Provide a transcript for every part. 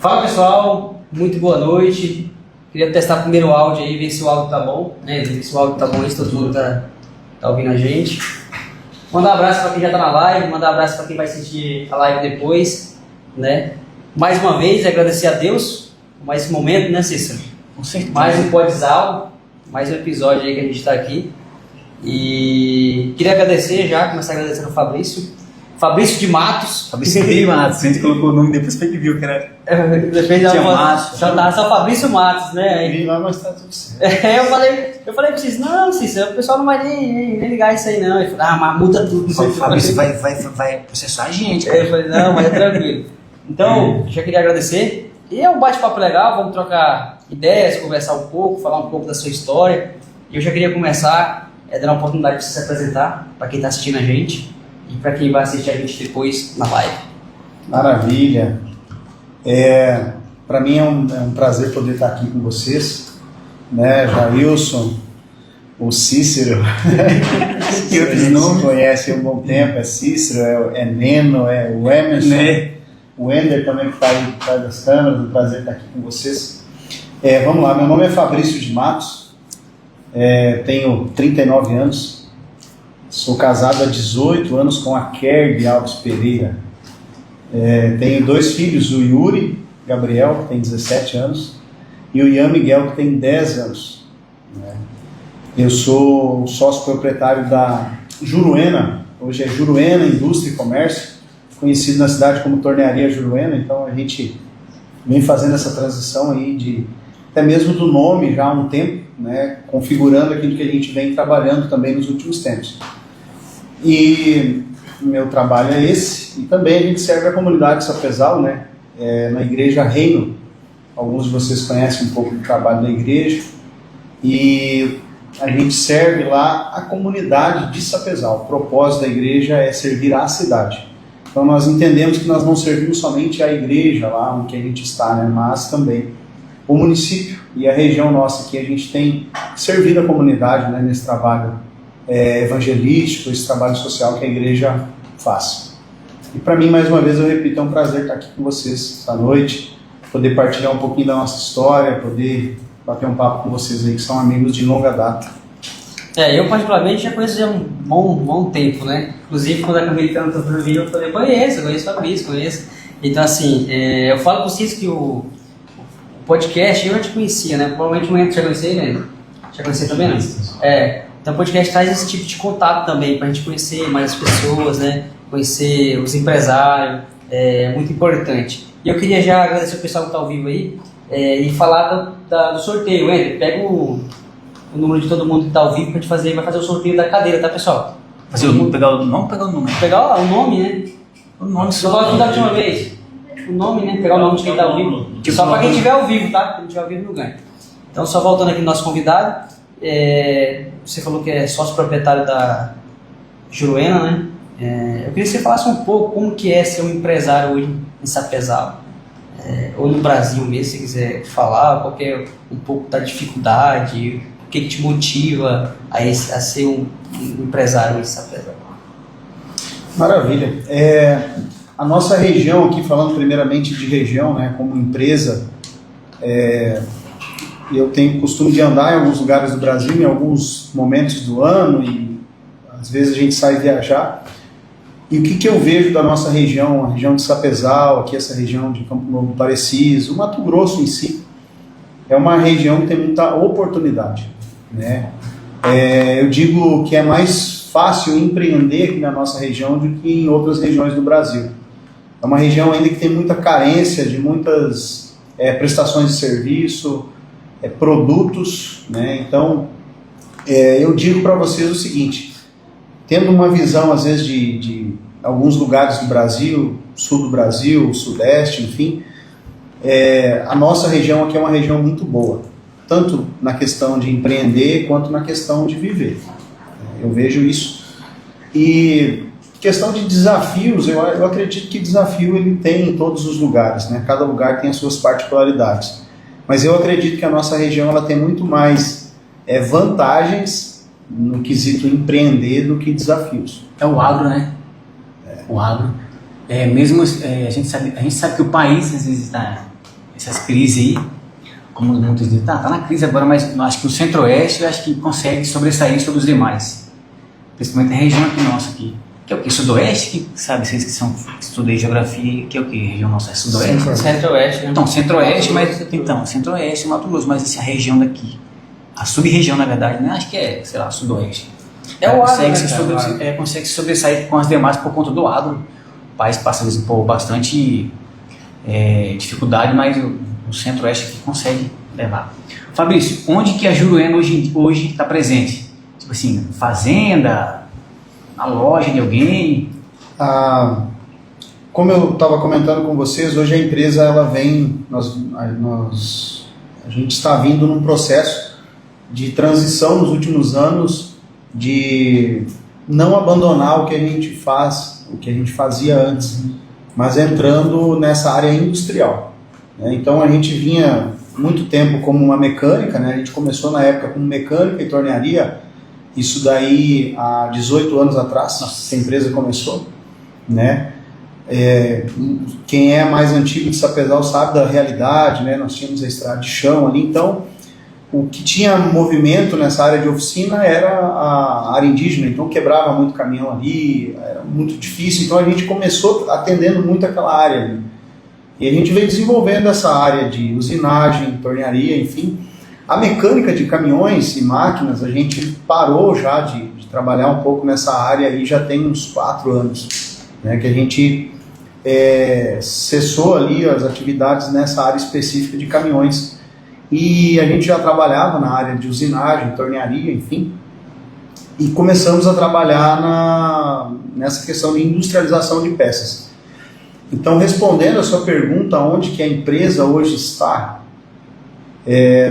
Fala pessoal, muito boa noite. Queria testar o primeiro áudio aí, ver se o áudio tá bom, né? Ver se o áudio tá bom, se todo mundo tá ouvindo a gente. Mandar um abraço para quem já tá na live, mandar um abraço para quem vai assistir a live depois, né? Mais uma vez, agradecer a Deus por mais esse momento, né, Cícero? Com certeza. Mais um Podzal, mais um episódio aí que a gente está aqui. E queria agradecer já, começar agradecendo o Fabrício de Matos. Fabrício de Matos, a gente colocou o nome depois que viu que era. Tinha Matos. Já tava só Fabrício Matos, né? Vim lá, mas tá tudo certo. Eu falei pra vocês, não, Cícero, o pessoal não vai nem ligar isso aí não. Ele falou, mas muda tudo. Não sei O Fabrício vai processar a gente. Eu falei, não, mas é tranquilo. Então, já queria agradecer. E é um bate-papo legal, vamos trocar ideias, conversar um pouco, falar um pouco da sua história. E eu já queria começar, dando a oportunidade de você se apresentar para quem está assistindo a gente e para quem vai assistir a gente depois na live. Maravilha. Para mim é um prazer poder estar aqui com vocês, né? Jailson, o Cícero, que outros não conhecem há um bom tempo, é Cícero, é Neno, é o Emerson, né? O Ender também que está aí atrás das câmeras, um prazer estar aqui com vocês. Vamos lá, meu nome é Fabrício de Matos, tenho 39 anos, sou casado há 18 anos com a Kerby Alves Pereira. Tenho 2 filhos, o Yuri Gabriel, que tem 17 anos, e o Ian Miguel, que tem 10 anos. Eu sou sócio proprietário da Juruena, hoje é Juruena Indústria e Comércio, conhecido na cidade como Tornearia Juruena. Então a gente vem fazendo essa transição aí até mesmo do nome já há um tempo, né, configurando aquilo que a gente vem trabalhando também nos últimos tempos. E meu trabalho é esse, e também a gente serve a comunidade de Sapezal, né, na Igreja Reino. Alguns de vocês conhecem um pouco do trabalho da igreja, e a gente serve lá a comunidade de Sapezal. O propósito da igreja é servir à cidade. Então nós entendemos que nós não servimos somente a igreja lá onde a gente está, né, mas também o município e a região nossa aqui. A gente tem servido a comunidade, né, nesse trabalho evangelístico, esse trabalho social que a igreja faz. E para mim, mais uma vez, eu repito, é um prazer estar aqui com vocês esta noite, poder partilhar um pouquinho da nossa história, poder bater um papo com vocês aí que são amigos de longa data. Eu particularmente já conheço um bom tempo, né? Inclusive quando a Camille perguntou para mim, eu falei, conheço o Fabrício, conheço. Então assim, eu falo para vocês que o podcast eu já te conhecia, né? Provavelmente não já conhecia, né? Já conhecia também, não? Então o podcast traz esse tipo de contato também, para a gente conhecer mais as pessoas, né? Conhecer os empresários, é muito importante. E eu queria já agradecer o pessoal que está ao vivo aí e falar do sorteio. Ender, pega o número de todo mundo que está ao vivo para a gente vai fazer o sorteio da cadeira, tá, pessoal? Pegar o nome? Pegar o nome, né? O nome só. Igual da última vez. O nome, né? Pegar o nome de quem está ao vivo. Só para quem estiver ao vivo, tá? Quem estiver ao vivo não ganha. Então, só voltando aqui no nosso convidado, você falou que é sócio proprietário da Juruena, né? Eu queria que você falasse um pouco como que é ser um empresário hoje em Sapezal. Ou no Brasil mesmo, se quiser falar, qual que é um pouco da dificuldade, o que te motiva a ser um empresário em Sapezal? Maravilha. A nossa região aqui, falando primeiramente de região, né, como empresa, eu tenho costume de andar em alguns lugares do Brasil, em alguns momentos do ano, e às vezes a gente sai viajar. E o que eu vejo da nossa região, a região de Sapezal, aqui essa região de Campo Novo, Parecido, o Mato Grosso em si, é uma região que tem muita oportunidade, né? Eu digo que é mais fácil empreender aqui na nossa região do que em outras regiões do Brasil. É uma região ainda que tem muita carência de muitas prestações de serviço, produtos, né? Então, eu digo para vocês o seguinte, tendo uma visão às vezes de alguns lugares do Brasil, sul do Brasil, sudeste, enfim, a nossa região aqui é uma região muito boa, tanto na questão de empreender quanto na questão de viver. Eu vejo isso. E questão de desafios, eu acredito que desafio ele tem em todos os lugares, né? Cada lugar tem as suas particularidades. Mas eu acredito que a nossa região ela tem muito mais vantagens no quesito empreender do que desafios. É o agro, né? O agro. A gente sabe que o país às vezes está essas crises aí, como muitos dizem, tá na crise agora, mas eu acho que o Centro-Oeste eu acho que consegue sobressair sobre os demais. Principalmente a região aqui nossa aqui. Que é o que? Sudoeste? Que, sabe, vocês que estudei geografia, que é o que? Região nossa é Sudoeste? Centro-Oeste, né? Então, Centro-Oeste, mas então, Centro-Oeste, Mato Grosso, mas assim, a região daqui. A sub-região, na verdade, né? Acho que é, sei lá, Sudoeste. É o agro, Consegue se sobressair com as demais por conta do agro. O país passa, às vezes, por bastante dificuldade, mas o Centro-Oeste aqui consegue levar. Fabrício, onde que a Juruena hoje está presente? Tipo assim, fazenda, na loja de alguém? Como eu estava comentando com vocês, hoje a empresa ela vem, a gente está vindo num processo de transição nos últimos anos, de não abandonar o que a gente faz, o que a gente fazia antes, mas entrando nessa área industrial, né? Então a gente vinha muito tempo como uma mecânica, né? A gente começou na época como mecânica e tornearia, isso daí há 18 anos atrás, essa empresa começou, né? Quem é mais antigo de Sapezal sabe da realidade, né? Nós tínhamos a estrada de chão ali, então o que tinha movimento nessa área de oficina era a área indígena, então quebrava muito caminhão ali, era muito difícil, então a gente começou atendendo muito aquela área ali. E a gente veio desenvolvendo essa área de usinagem, tornearia, enfim. A mecânica de caminhões e máquinas, a gente parou já de trabalhar um pouco nessa área aí já tem uns 4 anos, né, que a gente cessou ali as atividades nessa área específica de caminhões. E a gente já trabalhava na área de usinagem, tornearia, enfim, e começamos a trabalhar nessa questão de industrialização de peças. Então, respondendo a sua pergunta, onde que a empresa hoje está,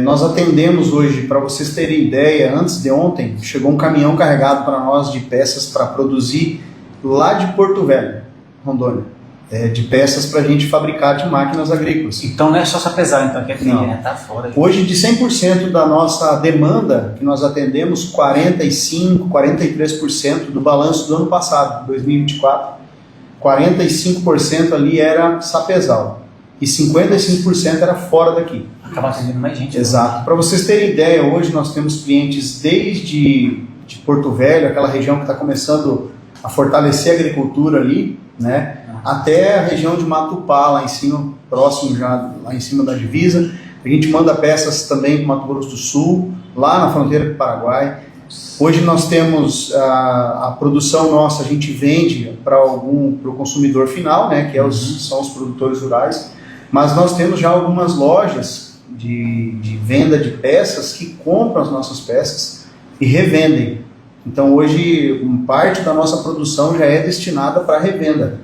nós atendemos hoje, para vocês terem ideia, antes de ontem, chegou um caminhão carregado para nós de peças para produzir lá de Porto Velho, Rondônia. De peças para a gente fabricar de máquinas agrícolas. Então não é só Sapezal, então, que tá fora. Hoje, de 100% da nossa demanda, que nós atendemos, 45%, 43% do balanço do ano passado, 2024, 45% ali era Sapezal e 55% era fora daqui. Acaba atendendo mais gente. Exato. Para vocês terem ideia, hoje nós temos clientes desde de Porto Velho, aquela região que está começando a fortalecer a agricultura ali, né? Até a região de Matupá, lá em cima, próximo já, lá em cima da divisa. A gente manda peças também para o Mato Grosso do Sul, lá na fronteira com o Paraguai. Hoje nós temos a produção nossa, a gente vende para o consumidor final, né, que são os produtores rurais, mas nós temos já algumas lojas de venda de peças que compram as nossas peças e revendem. Então hoje parte da nossa produção já é destinada para revenda.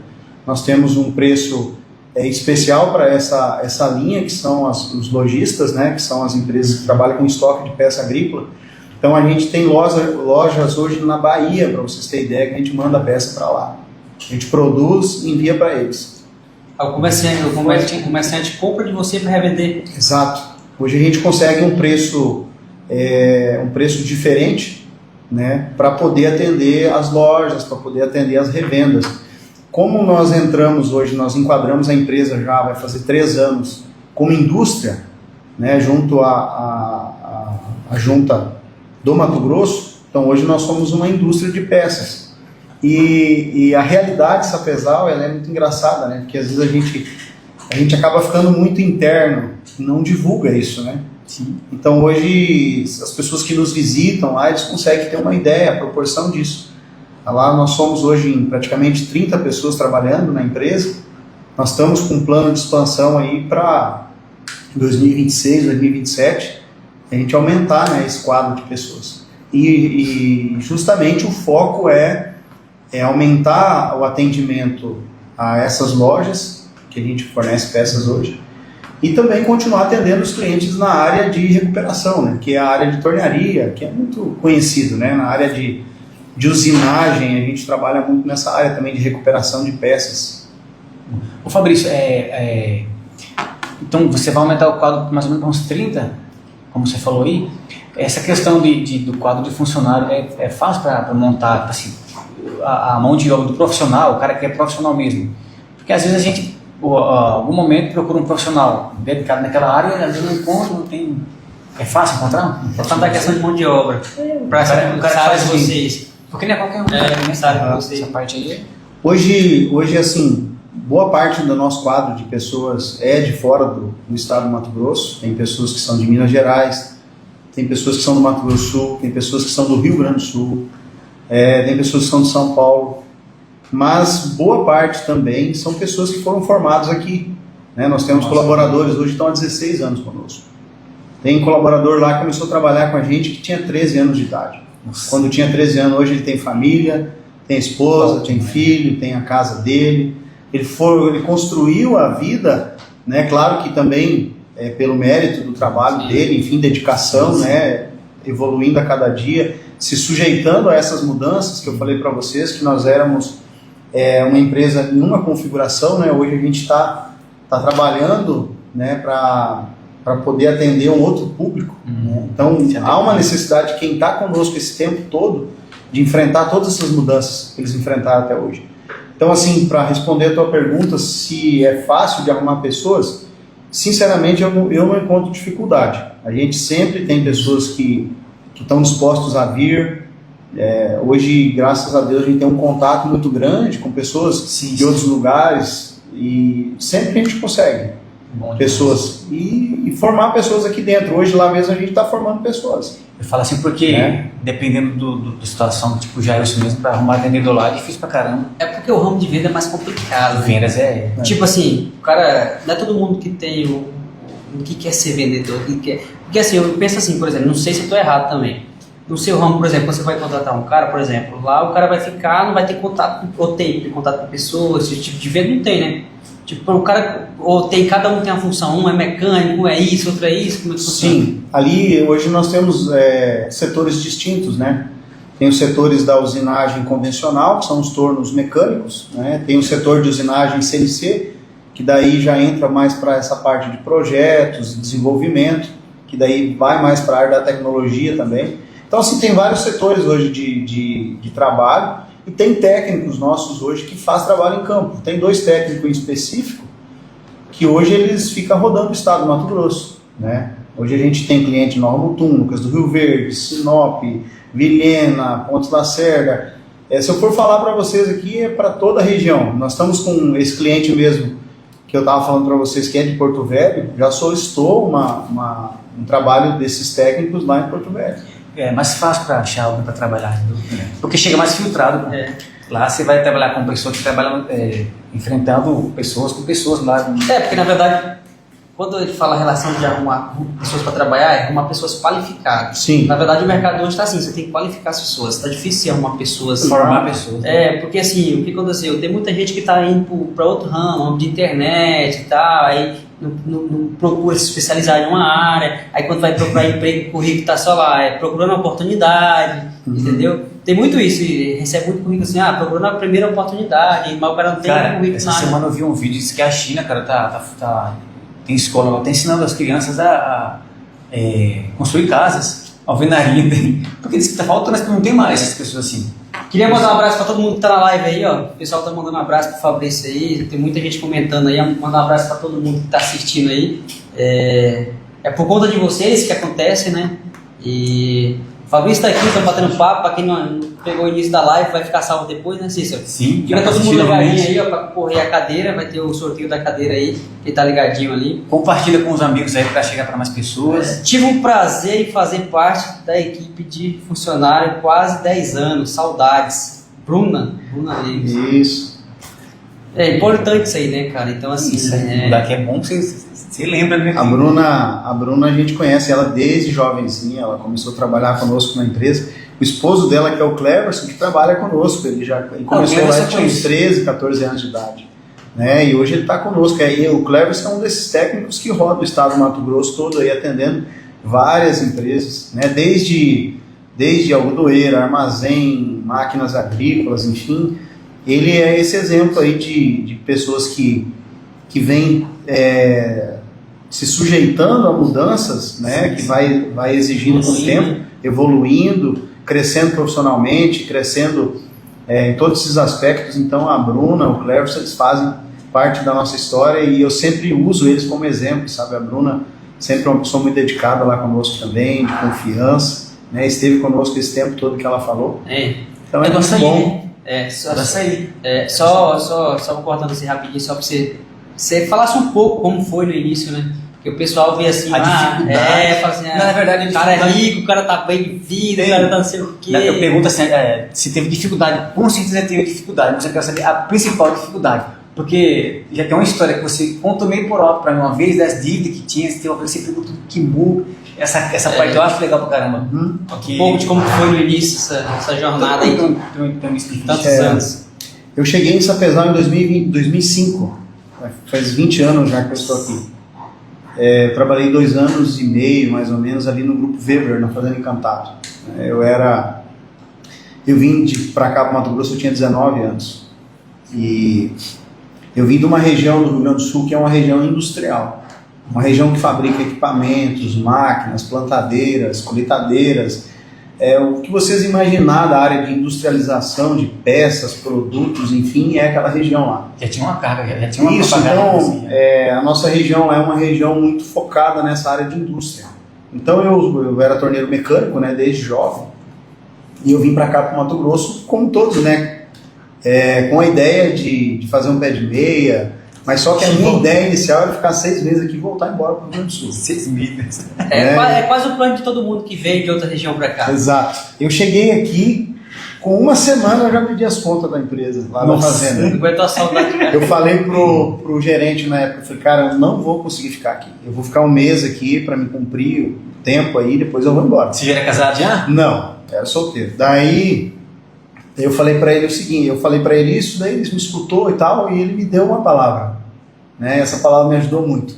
Nós temos um preço especial para essa linha, que são os lojistas, né, que são as empresas que trabalham com estoque de peça agrícola. Então a gente tem lojas hoje na Bahia, para vocês terem ideia, que a gente manda a peça para lá. A gente produz e envia para eles. O comerciante compra de você para revender. Exato. Hoje a gente consegue um preço diferente, né, para poder atender as lojas, para poder atender as revendas. Como nós entramos hoje, nós enquadramos a empresa já, vai fazer 3 anos, como indústria, né, junto à junta do Mato Grosso, então hoje nós somos uma indústria de peças. E a realidade de Sapezal, ela é muito engraçada, né, porque às vezes a gente acaba ficando muito interno, não divulga isso, né? Sim. Então hoje as pessoas que nos visitam lá, eles conseguem ter uma ideia, a proporção disso. Lá nós somos hoje em praticamente 30 pessoas trabalhando na empresa. Nós estamos com um plano de expansão aí para 2026, 2027, a gente aumentar, né, esse quadro de pessoas. E justamente o foco é aumentar o atendimento a essas lojas que a gente fornece peças hoje e também continuar atendendo os clientes na área de recuperação, né, que é a área de tornearia, que é muito conhecido, né, na área de usinagem, a gente trabalha muito nessa área também de recuperação de peças. Ô Fabrício, então você vai aumentar o quadro mais ou menos para uns 30, como você falou aí. Essa questão do quadro de funcionário é fácil para montar, assim, a mão de obra do profissional, o cara que é profissional mesmo. Porque às vezes algum momento procura um profissional dedicado naquela área, às vezes não encontra, não tem... É fácil encontrar? É falta da questão de mão de obra. O cara faz vocês. Porque não é qualquer um que sabe vocês. Essa parte aí. Hoje, assim, boa parte do nosso quadro de pessoas é de fora do estado do Mato Grosso. Tem pessoas que são de Minas Gerais, tem pessoas que são do Mato Grosso do Sul, tem pessoas que são do Rio Grande do Sul, tem pessoas que são de São Paulo. Mas boa parte também são pessoas que foram formadas aqui. Né? Nós temos colaboradores hoje que estão há 16 anos conosco. Tem um colaborador lá que começou a trabalhar com a gente que tinha 13 anos de idade. Nossa. Quando tinha 13 anos, hoje ele tem família, tem esposa, tem filho, tem a casa dele. Ele construiu a vida, né? Claro que também pelo mérito do trabalho dele, enfim, dedicação, né? Evoluindo a cada dia, se sujeitando a essas mudanças que eu falei para vocês, que nós éramos uma empresa em uma configuração, né? Hoje a gente está trabalhando, né, para poder atender um outro público. Né? Então, há uma necessidade de quem está conosco esse tempo todo de enfrentar todas essas mudanças que eles enfrentaram até hoje. Então, assim, para responder a tua pergunta, se é fácil de arrumar pessoas, sinceramente, eu não encontro dificuldade. A gente sempre tem pessoas que estão dispostos a vir. Hoje, graças a Deus, a gente tem um contato muito grande com pessoas de outros lugares e sempre a gente consegue. Pessoas e formar pessoas aqui dentro. Hoje lá mesmo a gente está formando pessoas. Eu falo assim porque dependendo da situação, tipo o Jairson mesmo, para arrumar vendedor lá é difícil pra caramba. É porque o ramo de venda é mais complicado. Vendas Tipo assim, o cara, não é todo mundo que tem o que quer ser vendedor, que quer. Porque assim, eu penso assim, por exemplo, não sei se eu estou errado também. No seu ramo, por exemplo, você vai contratar um cara, por exemplo, lá o cara vai ficar, não vai ter contato, ou tem contato com pessoas, esse tipo de venda não tem, né? Tipo, o cara, cada um tem a função, um é mecânico, um é isso, outro é isso, como é que funciona? Sim, ali hoje nós temos setores distintos, né? Tem os setores da usinagem convencional, que são os tornos mecânicos, né? Tem o setor de usinagem CNC, que daí já entra mais para essa parte de projetos, desenvolvimento, que daí vai mais para a área da tecnologia também. Então, assim, tem vários setores hoje de trabalho. E tem técnicos nossos hoje que fazem trabalho em campo. Tem 2 técnicos em específico que hoje eles ficam rodando o estado do Mato Grosso. Né? Hoje a gente tem cliente em Nova Mutum, Lucas do Rio Verde, Sinop, Vilhena, Pontes Lacerda. Se eu for falar para vocês aqui, é para toda a região. Nós estamos com esse cliente mesmo que eu estava falando para vocês, que é de Porto Velho, já solicitou um trabalho desses técnicos lá em Porto Velho. É mais fácil para achar alguém para trabalhar, porque chega mais filtrado. Lá você vai trabalhar com pessoas que trabalham enfrentando pessoas com pessoas lá. Porque na verdade, quando a gente fala a relação de arrumar pessoas para trabalhar, é arrumar pessoas qualificadas. Sim. Na verdade, o mercado hoje está assim, você tem que qualificar as pessoas, está difícil arrumar pessoas. Formar pessoas. Porque assim, o que aconteceu? Tem muita gente que está indo para outro ramo de internet e tal, aí não procura se especializar em uma área, aí quando vai procurar emprego, o currículo está só lá, procurando uma oportunidade, entendeu? Tem muito isso, e recebe muito currículo assim, procurando a primeira oportunidade, mas o cara não tem currículo essa semana eu vi um vídeo, disse que a China, cara, tem escola, está ensinando as crianças a construir casas, alvenaria, porque diz que está faltando, mas não tem mais essas pessoas assim. Queria mandar um abraço para todo mundo que tá na live aí, ó. O pessoal tá mandando um abraço pro Fabrício aí, tem muita gente comentando aí, mandar um abraço para todo mundo que tá assistindo aí. É por conta de vocês que acontece, né? E o Fabrício tá aqui, tá batendo papo, para quem não pegou o início da live, vai ficar salvo depois, né, Cícero? Sim. Fica todo mundo ligadinho aí, ó, para concorrer a cadeira, vai ter o sorteio da cadeira aí, que tá ligadinho ali. Compartilha com os amigos aí para chegar para mais pessoas. Tive o prazer em fazer parte da equipe de funcionário quase 10 anos, saudades. Bruna Lemos. Isso. É importante isso aí, né, cara? Então, assim. Daqui é bom que você lembra, né? A Bruna a gente conhece ela desde jovenzinha, ela começou a trabalhar conosco na empresa. O esposo dela, que é o Cleverson, que trabalha conosco, ele começou lá, tinha uns 13, 14 anos de idade. Né? E hoje ele está conosco. Aí, o Cleverson é um desses técnicos que roda o estado do Mato Grosso todo aí, atendendo várias empresas, né? Desde algodoeira, armazém, máquinas agrícolas, enfim. Ele é esse exemplo aí de pessoas que vêm se sujeitando a mudanças, né? Que vai exigindo com o tempo, evoluindo, crescendo profissionalmente, crescendo em todos esses aspectos. Então a Bruna, o Cleverson, eles fazem parte da nossa história e eu sempre uso eles como exemplo, sabe? A Bruna sempre é uma pessoa muito dedicada lá conosco também, de confiança, né? Esteve conosco esse tempo todo que ela falou. Então é muito bom. Só cortando assim rapidinho, só para você falasse um pouco como foi no início, né? Porque o pessoal vê assim, fala assim, na verdade, o cara é rico, o cara tá bem de vida, o cara tá não sei o quê. Eu pergunto assim, se teve dificuldade, com certeza teve dificuldade, mas eu quero saber a principal dificuldade. Porque já tem uma história que você contou meio por alto para mim uma vez, das dívidas que tinha, você perguntou que burro. Essa parte eu acho legal pra caramba. Um pouco de como foi no início essa jornada aí, tantos anos. Eu cheguei em Sapezal em 2005, faz 20 anos já que eu estou aqui. Trabalhei 2 anos e meio, mais ou menos, ali no Grupo Weber, na Fazenda Encantado. Eu vim para cá, para Mato Grosso, eu tinha 19 anos. E eu vim de uma região do Rio Grande do Sul que é uma região industrial. Uma região que fabrica equipamentos, máquinas, plantadeiras, colheitadeiras. O que vocês imaginar da área de industrialização de peças, produtos, enfim, é aquela região lá. Já tinha uma carga, já tinha uma Isso, então, a nossa região é uma região muito focada nessa área de indústria. Então eu era torneiro mecânico, né, desde jovem, e eu vim para cá, para o Mato Grosso, como todos, né, com a ideia de fazer um pé de meia, mas só que a minha ideia inicial era ficar 6 meses aqui e voltar embora para o Rio Grande do Sul. 6 meses. É quase o plano de todo mundo que vem de outra região para cá. Exato. Eu cheguei aqui, com 1 semana eu já pedi as contas da empresa, lá na fazenda. Não aguentou a saudade, cara. Eu falei pro gerente na época, eu falei, cara, eu não vou conseguir ficar aqui. Eu vou ficar 1 mês aqui para me cumprir o tempo aí, depois eu vou embora. Você já era casado já? Não, era solteiro. Daí eu falei para ele o seguinte, eu falei para ele isso, daí ele me escutou e tal, e ele me deu uma palavra, né? Essa palavra me ajudou muito.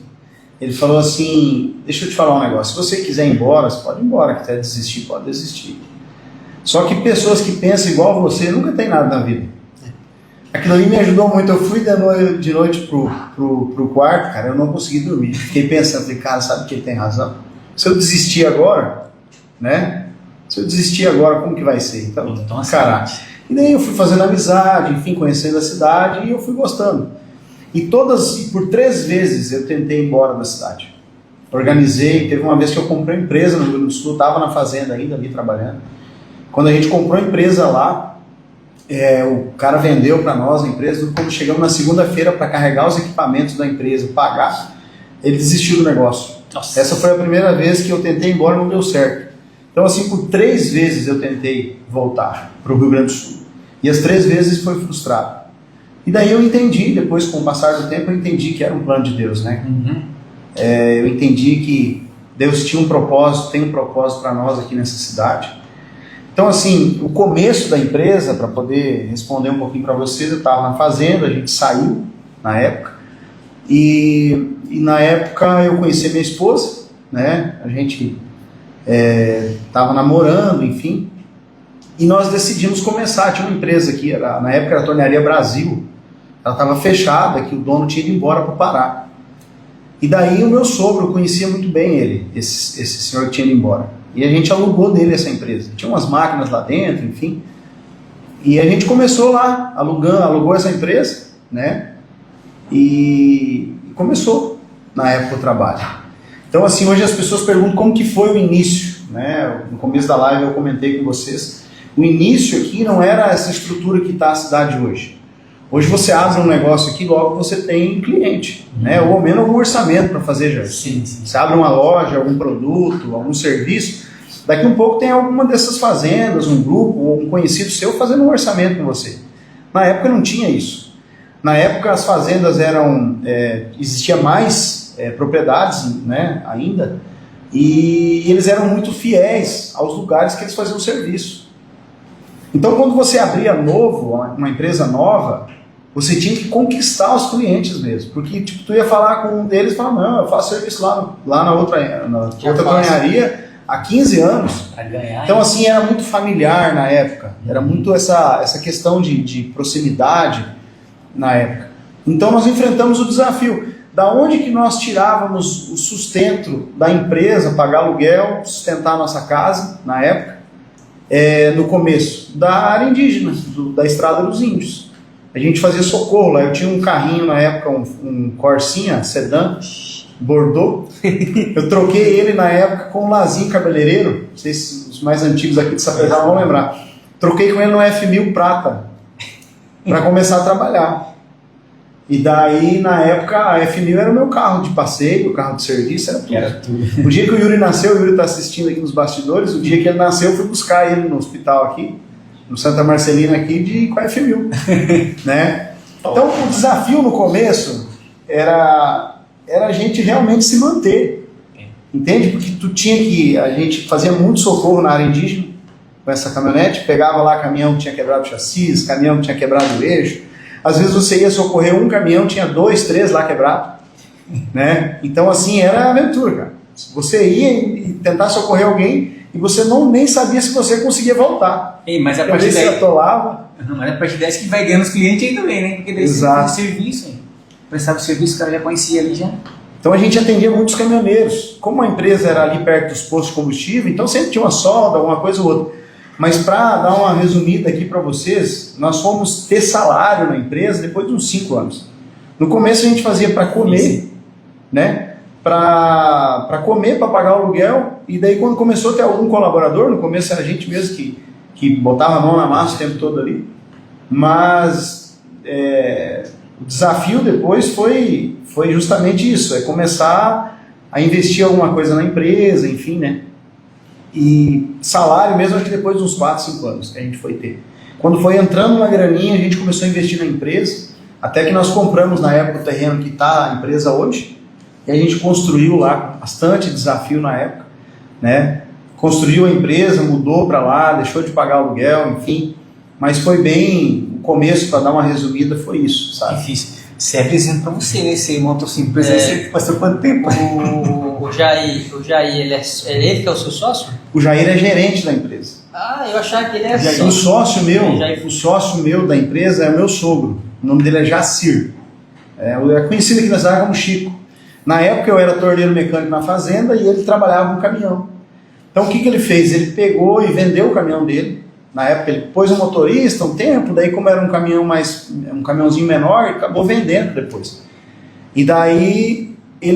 Ele falou assim, deixa eu te falar um negócio, se você quiser ir embora, você pode ir embora, quiser desistir, pode desistir. Só que pessoas que pensam igual você nunca tem nada na vida. Aquilo ali me ajudou muito, eu fui de noite pro quarto, cara, eu não consegui dormir. Fiquei pensando, falei, cara, sabe que ele tem razão? Se eu desistir agora, né? Se eu desistir agora, como que vai ser? Então, caraca. E daí eu fui fazendo amizade, enfim, conhecendo a cidade e eu fui gostando. E por 3 vezes eu tentei ir embora da cidade. Organizei, teve uma vez que eu comprei uma empresa no Rio Grande do Sul, estava na fazenda ainda ali trabalhando. Quando a gente comprou a empresa lá, o cara vendeu para nós a empresa, quando chegamos na segunda-feira para carregar os equipamentos da empresa, pagar, ele desistiu do negócio. Nossa. Essa foi a primeira vez que eu tentei ir embora e não deu certo. Então assim, por 3 vezes eu tentei voltar para o Rio Grande do Sul. E as 3 vezes foi frustrado. E daí eu entendi, depois com o passar do tempo, eu entendi que era um plano de Deus, né? Eu entendi que Deus tinha um propósito, tem um propósito para nós aqui nessa cidade. Então assim, o começo da empresa, para poder responder um pouquinho para vocês, eu estava na fazenda, a gente saiu na época, e na época eu conheci a minha esposa, né? A gente estava namorando, enfim, e nós decidimos começar. Tinha uma empresa aqui, na época era a Tornearia Brasil, ela estava fechada, que o dono tinha ido embora para o Pará. E daí o meu sogro, eu conhecia muito bem ele, esse senhor que tinha ido embora. E a gente alugou dele essa empresa. Tinha umas máquinas lá dentro, enfim. E a gente começou lá, alugou essa empresa, né? E começou na época o trabalho. Então assim, hoje as pessoas perguntam como que foi o início, né? No começo da live eu comentei com vocês. O início aqui não era essa estrutura que está a cidade hoje. Hoje você abre um negócio aqui, logo você tem cliente, né? Ou ao menos algum orçamento para fazer já. Sim. Você abre uma loja, algum produto, algum serviço, daqui um pouco tem alguma dessas fazendas, um grupo, ou um conhecido seu fazendo um orçamento com você. Na época não tinha isso. Na época as fazendas existia mais propriedades, né, ainda, e eles eram muito fiéis aos lugares que eles faziam o serviço. Então quando você abria uma empresa nova, você tinha que conquistar os clientes mesmo, porque tipo, tu ia falar com um deles e falar, não, eu faço serviço lá na outra tornearia há 15 anos. Então assim, era muito familiar na época, era muito essa questão de proximidade na época. Então nós enfrentamos o desafio, da onde que nós tirávamos o sustento da empresa, pagar aluguel, sustentar a nossa casa na época, no começo, da área indígena, da Estrada dos Índios. a gente fazia socorro lá. Eu tinha um carrinho na época, um Corsinha, sedã, Bordeaux. Eu troquei ele na época com um Lazinho cabeleireiro. Não sei se os mais antigos aqui de Sapezal vão lembrar. Troquei com ele no F1000 prata para começar a trabalhar. E daí, na época, a F1000 era o meu carro de passeio, o carro de serviço, era tudo. O dia que o Yuri nasceu, o Yuri está assistindo aqui nos bastidores, o dia que ele nasceu, eu fui buscar ele no hospital aqui, no Santa Marcelina aqui, com a F1000. Né? Então, o desafio no começo era a gente realmente se manter. Entende? Porque a gente fazia muito socorro na área indígena com essa caminhonete, pegava lá caminhão que tinha quebrado o chassi, caminhão que tinha quebrado o eixo. Às vezes você ia socorrer um caminhão, tinha 2, 3 lá quebrados, né? Então assim, era aventura, cara. Você ia e tentar socorrer alguém e você nem sabia se você conseguia voltar. Ei, mas a partir daí... atolava. Não, mas a partir daí que vai ganhando os clientes aí também, né? Porque daí Exato. Você serviço, hein? Prestava o serviço, o cara já conhecia ali já. Então a gente atendia muitos caminhoneiros. Como a empresa era ali perto dos postos de combustível, então sempre tinha uma solda, alguma coisa ou outra. Mas para dar uma resumida aqui para vocês, nós fomos ter salário na empresa depois de uns 5 anos. No começo a gente fazia para comer, né? Para comer, para pagar o aluguel. E daí quando começou a ter algum colaborador, no começo era a gente mesmo que botava a mão na massa o tempo todo ali. Mas o desafio depois foi justamente isso, é começar a investir alguma coisa na empresa, enfim, né? E salário mesmo, acho que depois de uns 4, 5 anos que a gente foi ter. Quando foi entrando uma graninha, a gente começou a investir na empresa, até que nós compramos na época o terreno que está a empresa hoje, e a gente construiu lá, com bastante desafio na época, né? Construiu a empresa, mudou para lá, deixou de pagar aluguel, enfim, mas foi bem, o começo, para dar uma resumida, foi isso, sabe? Difícil. Você é presente para você, né? Você montou sua empresa, você passou quanto tempo? O Jair, ele que é o seu sócio? O Jair é gerente da empresa. Ah, eu achava que ele é O sócio meu da empresa é o meu sogro. O nome dele é Jacir. É conhecido aqui na cidade como Chico. Na época eu era torneiro mecânico na fazenda e ele trabalhava com caminhão. Então o que ele fez? Ele pegou e vendeu o caminhão dele. Na época ele pôs um motorista um tempo, daí como era um caminhãozinho menor, ele acabou vendendo depois. E daí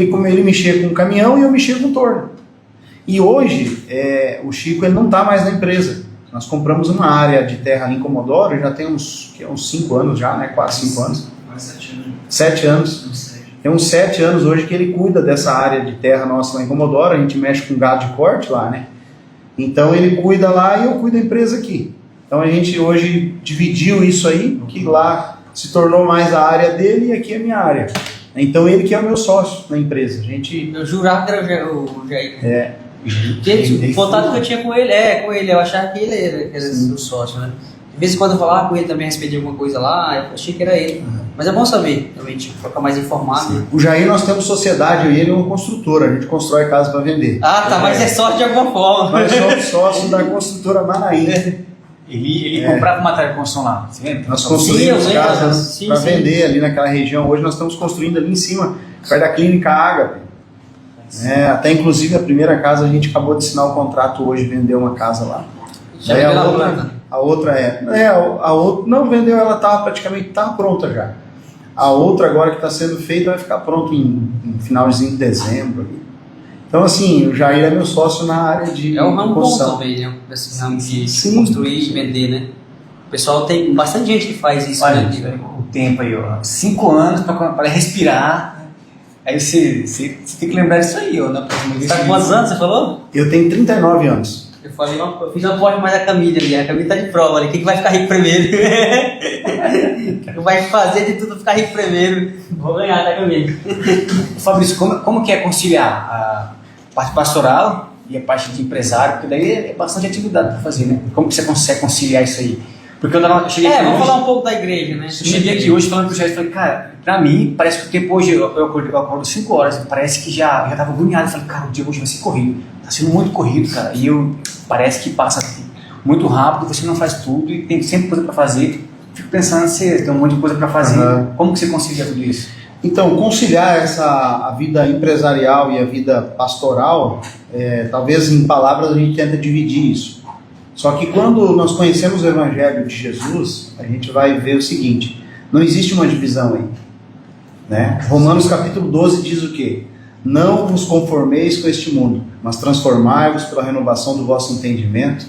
como ele mexia com o caminhão e eu mexia com o torno. E hoje o Chico ele não está mais na empresa. Nós compramos uma área de terra ali em Comodoro, já tem uns 5 anos já, né? 4, 5 anos. 7 anos. Tem uns 7 anos hoje que ele cuida dessa área de terra nossa lá em Comodoro, a gente mexe com gado de corte lá, né? Então ele cuida lá e eu cuido da empresa aqui. Então a gente hoje dividiu isso aí, que lá se tornou mais a área dele e aqui é a minha área. Então ele que é o meu sócio na empresa. Eu jurava que era o Jair. O contato que eu tinha com ele, eu achava que ele era o sócio, né? De vez em quando eu falava com ele também a respeito de alguma coisa lá, eu achei que era ele. Mas é bom saber, também, ficar mais informado. Né? O Jair, nós temos sociedade, eu e ele é uma construtora, a gente constrói casa para vender. Ah, tá, mas é sócio de alguma forma. Nós somos sócios da construtora Manaim. Ele comprava material de construção lá, você lembra? Nós construímos casas para vender ali naquela região. Hoje nós estamos construindo ali em cima, perto da clínica Ágape. Até inclusive a primeira casa a gente acabou de assinar o contrato hoje, vendeu uma casa lá. Já a outra não vendeu, ela praticamente pronta já. A outra agora que está sendo feita vai ficar pronta em finalzinho de dezembro. Então assim, o Jair é meu sócio na área de é um ramo construção. bom também, né? Esse ramo de construir e vender, né? O pessoal tem bastante gente que faz isso. Olha, né? o tempo aí, ó, 5 anos para respirar. Aí você tem que lembrar disso aí, ó. Na próxima vez. Você tá com quantos anos, você falou? Eu tenho 39 anos. Eu fiz uma aposta mais da Camille ali, a Camille tá de prova ali, quem que vai ficar rico primeiro? Vai fazer de tudo pra ficar rico primeiro. Vou ganhar da Camille. Fabrício, como que é conciliar a parte pastoral e a parte de empresário? Porque daí é bastante atividade para fazer, né? Como que você consegue conciliar isso aí? Porque eu cheguei aqui vamos hoje, falar um pouco da igreja, né? Eu cheguei aqui hoje falando pro Jair, falei, cara, pra mim, parece que o tempo hoje, eu acordo 5 horas, parece que já tava agoniado. Eu falei, cara, o dia hoje vai ser corrido. Tá sendo muito corrido, cara. E parece que passa muito rápido, você não faz tudo e tem sempre coisa pra fazer. Fico pensando, você tem um monte de coisa pra fazer. Como que você concilia tudo isso? Então, conciliar a vida empresarial e a vida pastoral, talvez em palavras a gente tenta dividir isso. Só que quando nós conhecemos o Evangelho de Jesus, a gente vai ver o seguinte: Não existe uma divisão aí. Né? Romanos capítulo 12 diz o quê? Não vos conformeis com este mundo, mas transformai-vos pela renovação do vosso entendimento,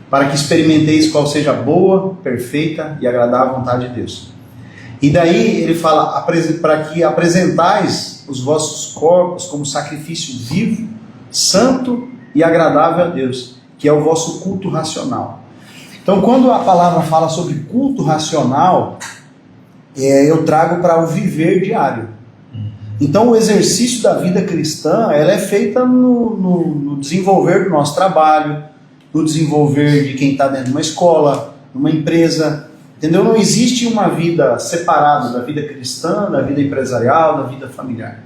para que experimenteis qual seja a boa, perfeita e agradável vontade de Deus. E daí ele fala, para que apresentais os vossos corpos como sacrifício vivo, santo e agradável a Deus, que é o vosso culto racional. Então, quando a palavra fala sobre culto racional, eu trago para o viver diário. Então, o exercício da vida cristã, ela é feita no desenvolver do nosso trabalho, no desenvolver de quem está dentro de uma escola, numa empresa, entendeu? Não existe uma vida separada da vida cristã, da vida empresarial, da vida familiar.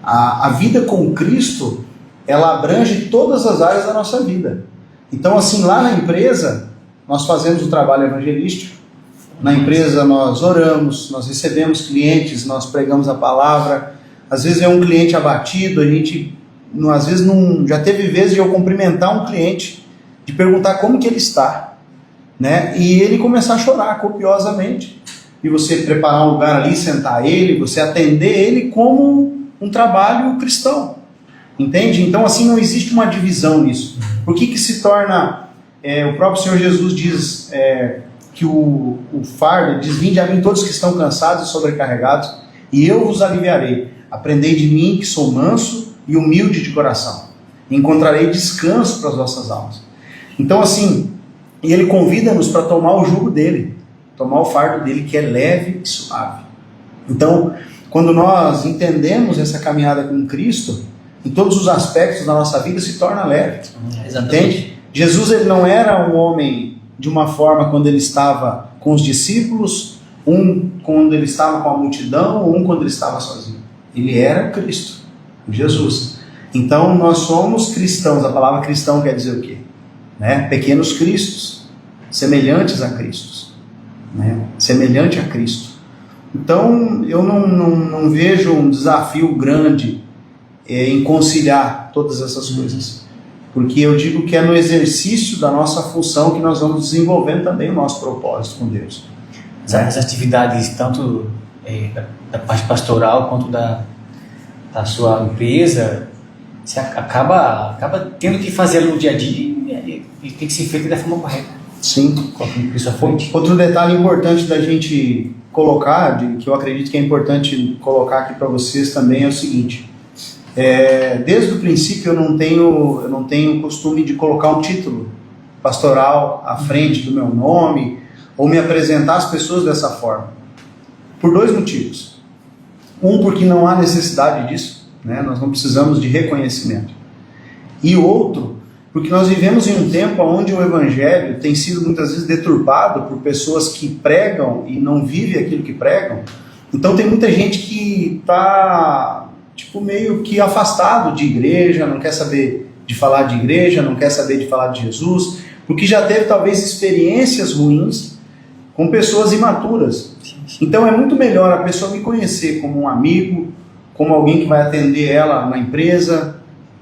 A vida com Cristo, ela abrange todas as áreas da nossa vida. Então, assim, lá na empresa, nós fazemos o trabalho evangelístico, na empresa nós oramos, nós recebemos clientes, nós pregamos a palavra. Às vezes é um cliente abatido, a gente, às vezes já teve vezes de eu cumprimentar um cliente, de perguntar como que ele está, né? E ele começar a chorar copiosamente, e você preparar um lugar ali, sentar ele, você atender ele como um trabalho cristão, entende? Então assim, não existe uma divisão nisso. Por que se torna, o próprio Senhor Jesus diz que o fardo, diz, vinde a mim todos que estão cansados e sobrecarregados, e eu vos aliviarei. Aprendei de mim, que sou manso e humilde de coração. Encontrarei descanso para as vossas almas. Então assim, e ele convida-nos para tomar o jugo dele, tomar o fardo dele, que é leve e suave. Então, quando nós entendemos essa caminhada com Cristo, em todos os aspectos da nossa vida se torna leve. Entende? Jesus, ele não era um homem de uma forma quando ele estava com os discípulos, um quando ele estava com a multidão, um quando ele estava sozinho. Ele era Cristo, Jesus. Então nós somos cristãos. A palavra cristão quer dizer o quê? Né? Pequenos cristos, semelhantes a Cristo, né? Semelhante a Cristo. Então eu não vejo um desafio grande em conciliar todas essas coisas, porque eu digo que é no exercício da nossa função que nós vamos desenvolvendo também o nosso propósito com Deus. As atividades tanto da parte pastoral quanto da sua empresa, você acaba tendo que fazer no dia a dia e tem que ser feito da forma correta. Sim. Colocando isso à frente. Outro detalhe importante da gente colocar, que eu acredito que é importante colocar aqui para vocês também, é o seguinte: desde o princípio eu não tenho costume de colocar um título pastoral à frente do meu nome, ou me apresentar às pessoas dessa forma, por dois motivos. Um, porque não há necessidade disso, né? Nós não precisamos de reconhecimento. E outro, porque nós vivemos em um tempo onde o evangelho tem sido muitas vezes deturpado por pessoas que pregam e não vivem aquilo que pregam. Então tem muita gente que está meio que afastado de igreja, não quer saber de falar de igreja, não quer saber de falar de Jesus, porque já teve talvez experiências ruins com pessoas imaturas. Então é muito melhor a pessoa me conhecer como um amigo, como alguém que vai atender ela na empresa,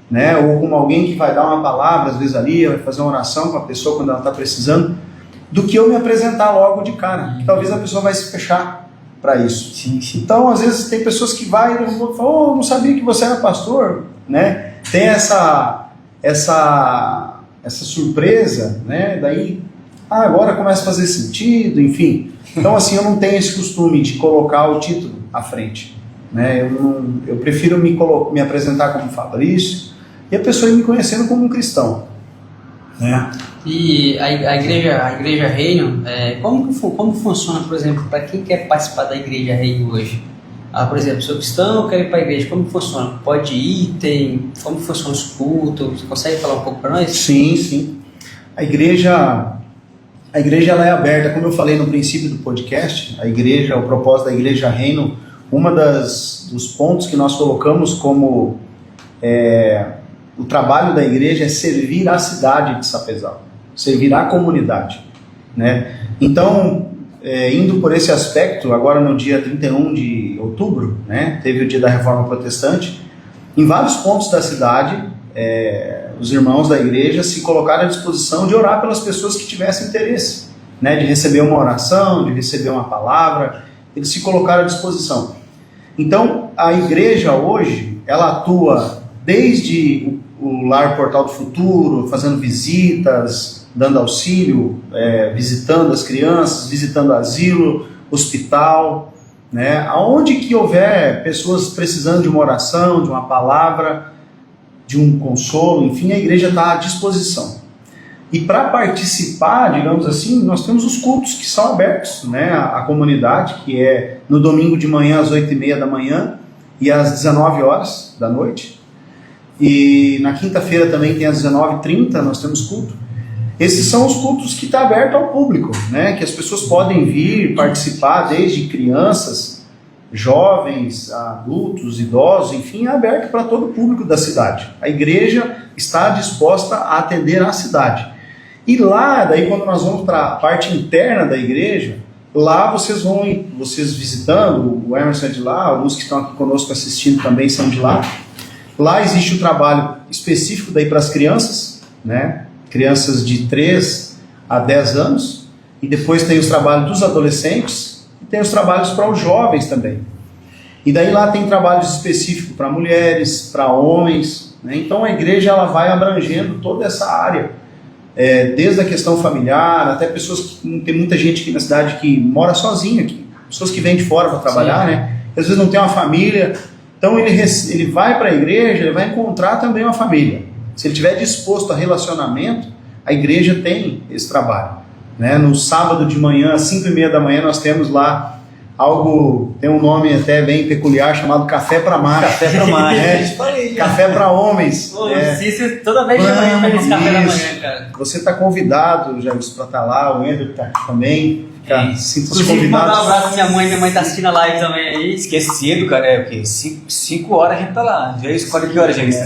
né? Ou como alguém que vai dar uma palavra, às vezes ali, vai fazer uma oração com a pessoa quando ela está precisando, do que eu me apresentar logo de cara, que talvez a pessoa vai se fechar para isso. Sim. Então, às vezes, tem pessoas que vai e falam, não sabia que você era pastor, né? Tem essa surpresa, né? Daí, agora começa a fazer sentido, enfim. Então, assim, eu não tenho esse costume de colocar o título à frente, né? Eu prefiro me apresentar como Fabrício e a pessoa ir me conhecendo como um cristão, né? E a igreja Reino, como funciona, por exemplo, para quem quer participar da igreja Reino hoje? Por exemplo, sou cristão, eu quero ir para a igreja, como funciona? Pode ir, como funcionam os cultos? Você consegue falar um pouco para nós? Sim. A igreja ela é aberta, como eu falei no princípio do podcast. O propósito da igreja Reino, dos pontos que nós colocamos como o trabalho da igreja é servir a cidade de Sapezal, servir a comunidade, né? Então, indo por esse aspecto, agora no dia 31 de outubro, né, teve o dia da Reforma Protestante, em vários pontos da cidade, os irmãos da igreja se colocaram à disposição de orar pelas pessoas que tivessem interesse, né, de receber uma oração, de receber uma palavra, eles se colocaram à disposição. Então, a igreja hoje, ela atua desde o Lar Portal do Futuro, fazendo visitas, dando auxílio, visitando as crianças, visitando asilo, hospital, né? Aonde que houver pessoas precisando de uma oração, de uma palavra, de um consolo, enfim, a igreja está à disposição. E para participar, digamos assim, nós temos os cultos que são abertos, né, à comunidade, que é no domingo de manhã às 8h30 da manhã e às 19 horas da noite. E na quinta-feira também tem às 19h30, nós temos culto. Esses são os cultos que estão abertos ao público, né, que as pessoas podem vir participar, desde crianças, jovens, adultos, idosos, enfim, é aberto para todo o público da cidade. A igreja está disposta a atender a cidade. E lá, daí quando nós vamos para a parte interna da igreja, lá vocês visitando, o Emerson é de lá, alguns que estão aqui conosco assistindo também são de lá. Lá existe o trabalho específico daí para as crianças, né? Crianças de 3 a 10 anos, e depois tem os trabalhos dos adolescentes, e tem os trabalhos para os jovens também. E daí lá tem trabalhos específicos para mulheres, para homens, né? Então a igreja ela vai abrangendo toda essa área, desde a questão familiar, até pessoas que tem muita gente aqui na cidade que mora sozinha aqui, pessoas que vêm de fora para trabalhar, né? Às vezes não tem uma família, então ele vai para a igreja, ele vai encontrar também uma família. Se ele estiver disposto a relacionamento, a igreja tem esse trabalho, né? No sábado de manhã, às 5h30 da manhã, nós temos lá algo, tem um nome até bem peculiar, chamado Café para Macho. Café para Macho. Café para homens. Pô, Cícero toda vez chama a gente esse café da manhã, cara. Você está convidado, já para estar lá, o Ender está aqui também. Sinta-se Inclusive, mandar um convidado. abraço pra minha mãe está assistindo a live também aí. Esquecido, cara, é o quê? 5 horas a gente tá lá. Já escolhe que horas, gente?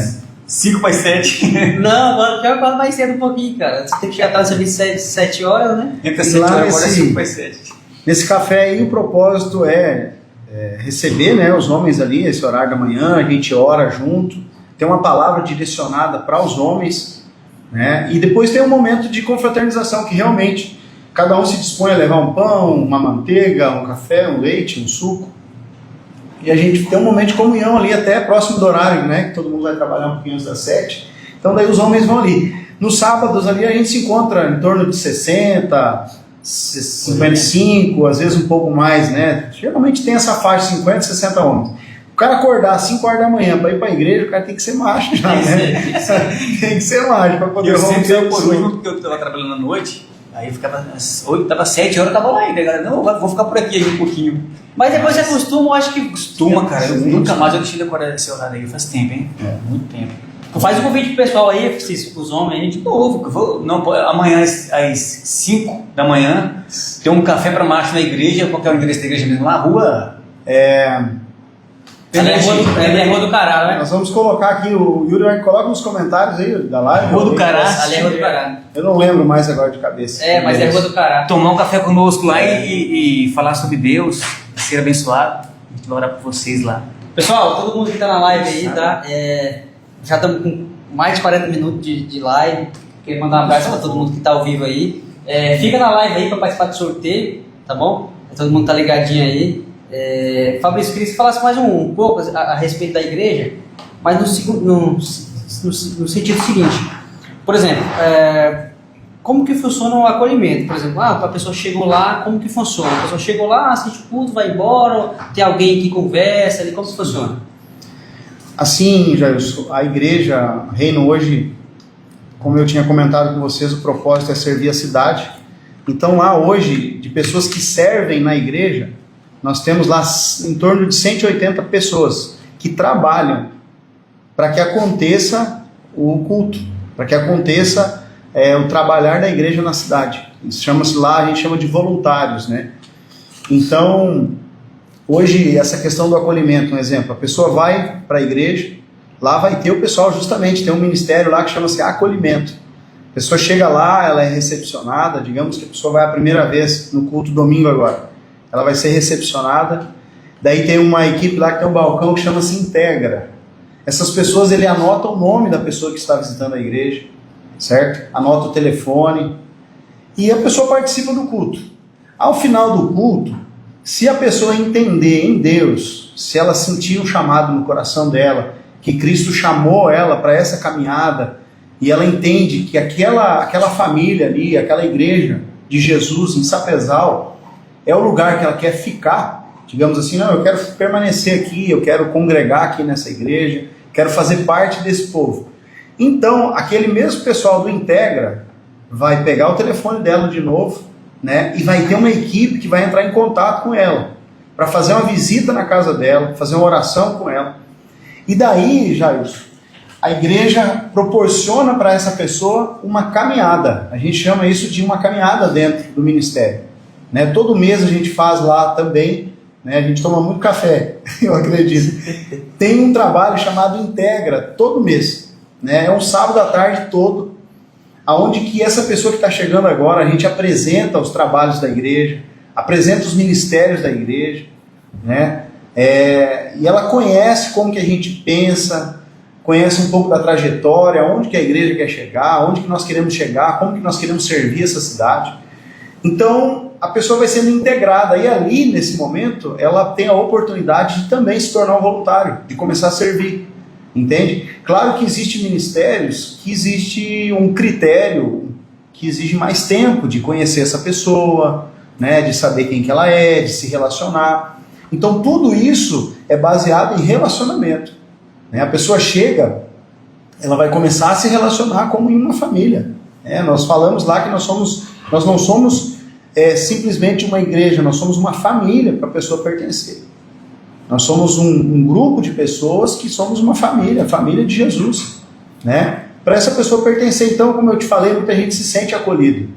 5 para 7. Não, agora pior que eu mais cedo um pouquinho, cara. Você tem que chegar atrás de 7 horas, né? Entra E 7 lá horas, agora é nesse- 5 para 7. Nesse café aí, o propósito é receber, né, os homens ali, esse horário da manhã, a gente ora junto, tem uma palavra direcionada para os homens, né, e depois tem um momento de confraternização, que realmente cada um se dispõe a levar um pão, uma manteiga, um café, um leite, um suco, e a gente tem um momento de comunhão ali até próximo do horário, né, que todo mundo vai trabalhar um pouquinho antes das 7, então daí os homens vão ali. Nos sábados ali a gente se encontra em torno de 60, 55, às vezes um pouco mais, né? Geralmente tem essa faixa, 50, 60 homens. O cara acordar às 5 horas da manhã para ir para a igreja, o cara tem que ser macho já, né? Tem que ser macho para poder Eu sempre romper saí o por sono. último, porque eu estava trabalhando à noite, aí eu ficava às 8, tava 7 horas, eu tava lá ainda, galera. Não, vou ficar por aqui um pouquinho. Mas depois você acostuma, eu acho que. Costuma, cara, eu Sim. nunca mais eu deixei de acordar esse horário aí, faz tempo, hein? Muito tempo. Faz um convite pro pessoal aí, os homens aí, de novo. Não, amanhã às 5 da manhã tem um café para macho na igreja, qual que é o endereço da igreja mesmo? Lá, rua. Ali é Rua do Cará, né? Nós vamos colocar aqui, o Yuri vai colocar nos comentários aí da live. Rua do Cará. Ali é Rua do Cará. Eu não lembro mais agora de cabeça. Mas é Rua do Cará. Tomar um café conosco lá e falar sobre Deus, ser abençoado. A gente vai orar por vocês lá. Pessoal, todo mundo que tá na live aí, tá? Já estamos com mais de 40 minutos de live. Queria mandar um abraço para todo mundo que tá ao vivo aí. Fica na live aí para participar do sorteio, tá bom? Todo mundo tá ligadinho aí. Fabrício, queria que você falasse mais um pouco a respeito da igreja, mas no sentido seguinte. Por exemplo, como que funciona o acolhimento? Por exemplo, a pessoa chegou lá, como que funciona? A pessoa chegou lá, assiste o culto, vai embora, tem alguém que conversa ali, como que funciona? Assim, Jairson, a igreja Reino hoje, como eu tinha comentado com vocês, o propósito é servir a cidade. Então lá hoje, de pessoas que servem na igreja, nós temos lá em torno de 180 pessoas que trabalham para que aconteça o culto, para que aconteça o trabalhar da igreja na cidade. Isso chama-se lá, a gente chama de voluntários, né? Então, hoje, essa questão do acolhimento, um exemplo, a pessoa vai para a igreja, lá vai ter o pessoal justamente, tem um ministério lá que chama-se acolhimento. A pessoa chega lá, ela é recepcionada, digamos que a pessoa vai a primeira vez no culto domingo agora, ela vai ser recepcionada, daí tem uma equipe lá que tem um balcão que chama-se Integra. Essas pessoas, ele anota o nome da pessoa que está visitando a igreja, certo? Anota o telefone, e a pessoa participa do culto. Ao final do culto, Se a pessoa entender em Deus, se ela sentir um chamado no coração dela, que Cristo chamou ela para essa caminhada, e ela entende que aquela família ali, aquela igreja de Jesus em Sapezal, é o lugar que ela quer ficar, digamos assim, não, eu quero permanecer aqui, eu quero congregar aqui nessa igreja, quero fazer parte desse povo. Então, aquele mesmo pessoal do Integra vai pegar o telefone dela de novo, né, e vai ter uma equipe que vai entrar em contato com ela, para fazer uma visita na casa dela, fazer uma oração com ela. E daí, Jailson, a igreja proporciona para essa pessoa uma caminhada. A gente chama isso de uma caminhada dentro do ministério. Né? Todo mês a gente faz lá também, né? A gente toma muito café, eu acredito. Tem um trabalho chamado Integra, todo mês. Né? É um sábado à tarde todo, onde que essa pessoa que está chegando agora, a gente apresenta os trabalhos da igreja, apresenta os ministérios da igreja, né? E ela conhece como que a gente pensa, conhece um pouco da trajetória, onde que a igreja quer chegar, onde que nós queremos chegar, como que nós queremos servir essa cidade. Então, a pessoa vai sendo integrada, e ali, nesse momento, ela tem a oportunidade de também se tornar um voluntário, de começar a servir, entende? Claro que existem ministérios que existe um critério que exige mais tempo de conhecer essa pessoa, né, de saber quem que ela é, de se relacionar. Então, tudo isso é baseado em relacionamento. A pessoa chega, ela vai começar a se relacionar como em uma família. Nós falamos lá que nós não somos simplesmente uma igreja, nós somos uma família para a pessoa pertencer. Nós somos um grupo de pessoas que somos uma família, a família de Jesus. Né? Para essa pessoa pertencer, então, como eu te falei, muita gente se sente acolhido.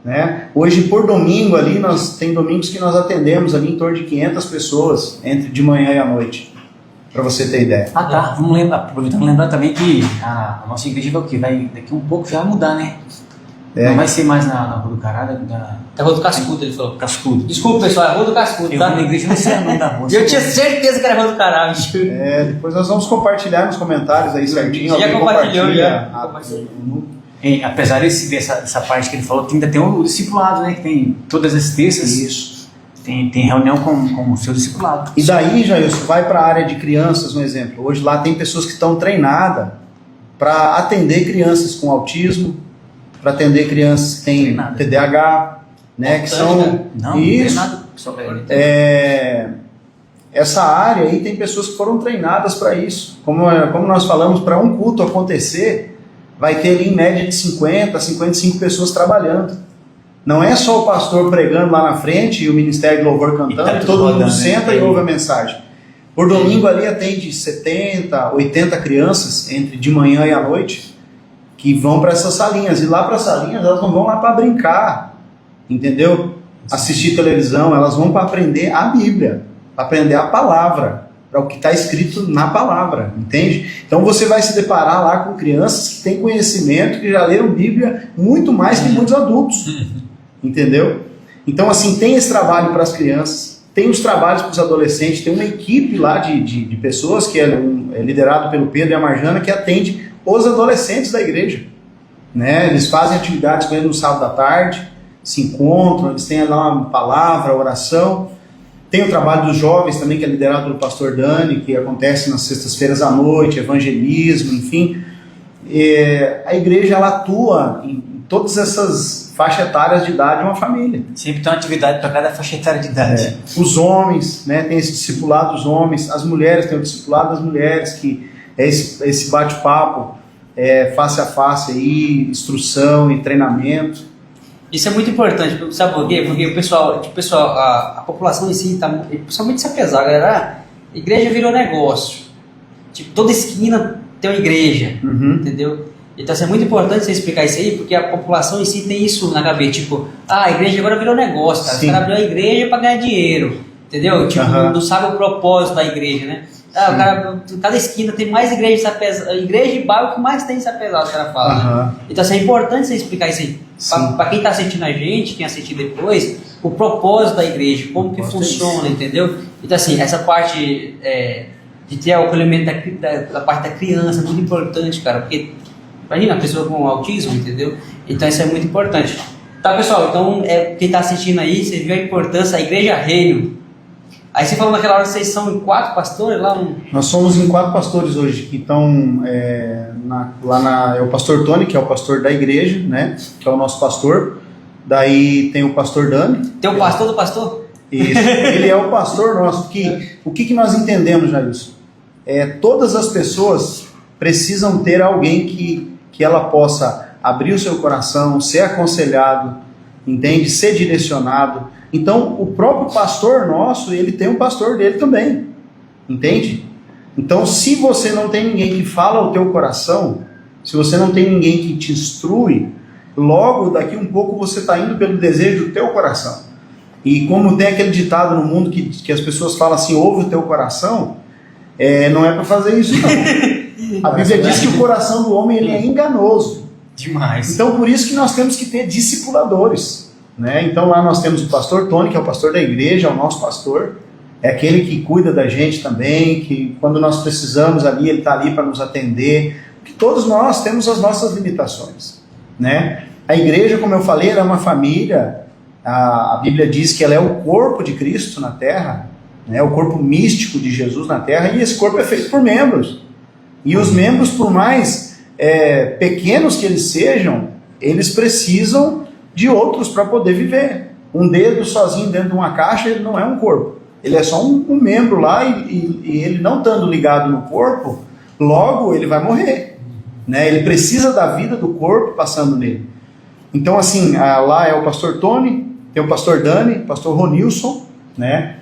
Né? Hoje, por domingo, ali, tem domingos que nós atendemos ali em torno de 500 pessoas, entre de manhã e à noite. Para você ter ideia. Ah, tá. Vamos aproveitando lembrar também que a nossa igreja vai daqui um pouco já vai mudar, né? Não vai ser mais na Rua do Cará, É Rua do Cascudo, ele falou. Cascudo. Desculpa, pessoal, é Rua do Cascudo, Eu tá? vou na igreja, não sei o nome da rua. Eu tinha certeza que era Rua do Cará, bicho. Depois nós vamos compartilhar nos comentários aí certinho. Já compartilhou, já. Apesar dessa parte que ele falou, ainda tem o discipulado, né? Que tem todas as terças. Isso. Tem reunião com o seu discipulado. E daí, Jailson, vai para a área de crianças, um exemplo. Hoje lá tem pessoas que estão treinadas para atender crianças com autismo, para atender crianças que têm TDAH, né? Que são... Não, isso. Não tem nada. Essa área aí tem pessoas que foram treinadas para isso. Como nós falamos, para um culto acontecer, vai ter ali em média de 50 a 55 pessoas trabalhando. Não é só o pastor pregando lá na frente e o ministério de louvor cantando, e todo mundo senta e ouve a mensagem. Por domingo ali atende 70, 80 crianças, entre de manhã e à noite, que vão para essas salinhas. E lá para as salinhas elas não vão lá para brincar, entendeu? Assistir televisão, elas vão para aprender a Bíblia, para aprender a palavra, para o que está escrito na palavra, entende? Então você vai se deparar lá com crianças que têm conhecimento, que já leram Bíblia muito mais que muitos adultos. Entendeu? Então, assim, tem esse trabalho para as crianças, tem os trabalhos para os adolescentes, tem uma equipe lá de pessoas que é liderado pelo Pedro e a Marjana, que atende os adolescentes da igreja. Né? Eles fazem atividades com eles no sábado à tarde, se encontram, eles têm lá uma palavra, oração. Tem o trabalho dos jovens também, que é liderado pelo pastor Dani, que acontece nas sextas-feiras à noite, evangelismo, enfim. A igreja ela atua em todas essas faixas etárias de idade de uma família. Sempre tem uma atividade para cada faixa etária de idade. Os homens, né, tem esse discipulado dos homens, as mulheres tem o discipulado das mulheres, que é esse bate-papo face a face, aí, instrução e treinamento. Isso é muito importante, sabe por quê? Porque o pessoal, a população em si, principalmente se apesar, galera, a igreja virou negócio. Tipo, toda esquina tem uma igreja, entendeu? Então é muito importante você explicar isso aí, porque a população em si tem isso na cabeça, tipo, a igreja agora virou negócio, cara. Os caras abriu a igreja para ganhar dinheiro, entendeu? Tipo, não sabe o propósito da igreja, né? Cada esquina tem mais igreja em Sapezal, igreja e bairro que mais tem em Sapezal, o cara fala. Né? Então é importante você explicar isso aí. Para quem está assistindo a gente, quem assistir depois, o propósito da igreja, como que funciona, entendeu? Então assim, essa parte de ter o acolhimento da parte da criança é muito importante, cara, porque imagina a pessoa com autismo, entendeu? Então isso é muito importante. Tá, pessoal, então quem está assistindo aí, você viu a importância da Igreja Reino, Aí você falou naquela hora que vocês são 4 pastores lá no... Nós somos em 4 pastores hoje, que estão é o pastor Tony, que é o pastor da igreja, né? Que é o nosso pastor. Daí tem o pastor Dani. Tem o pastor do pastor? Isso, ele é o pastor nosso. O que nós entendemos, Jailson? Todas as pessoas precisam ter alguém que ela possa abrir o seu coração, ser aconselhado, entende? Ser direcionado. Então, o próprio pastor nosso, ele tem um pastor dele também, entende? Então, se você não tem ninguém que fala ao teu coração, se você não tem ninguém que te instrui, logo daqui um pouco você está indo pelo desejo do teu coração. E como tem aquele ditado no mundo que as pessoas falam assim, ouve o teu coração, não é para fazer isso não. A Bíblia diz que o coração do homem ele é enganoso. Demais. Então, por isso que nós temos que ter discipuladores. Né? Então lá nós temos o pastor Tony, que é o pastor da igreja, é o nosso pastor, é aquele que cuida da gente também, que quando nós precisamos ali, ele está ali para nos atender, porque todos nós temos as nossas limitações, né? A igreja, como eu falei, ela é uma família, a Bíblia diz que ela é o corpo de Cristo na terra, né? O corpo místico de Jesus na terra, e esse corpo é feito por membros, e os membros, por mais pequenos que eles sejam, eles precisam de outros para poder viver. Um dedo sozinho dentro de uma caixa, ele não é um corpo. Ele é só um membro lá e ele não estando ligado no corpo, logo ele vai morrer. Né? Ele precisa da vida do corpo passando nele. Então assim, lá é o pastor Tony, tem o pastor Dani, o pastor Ronilson, né?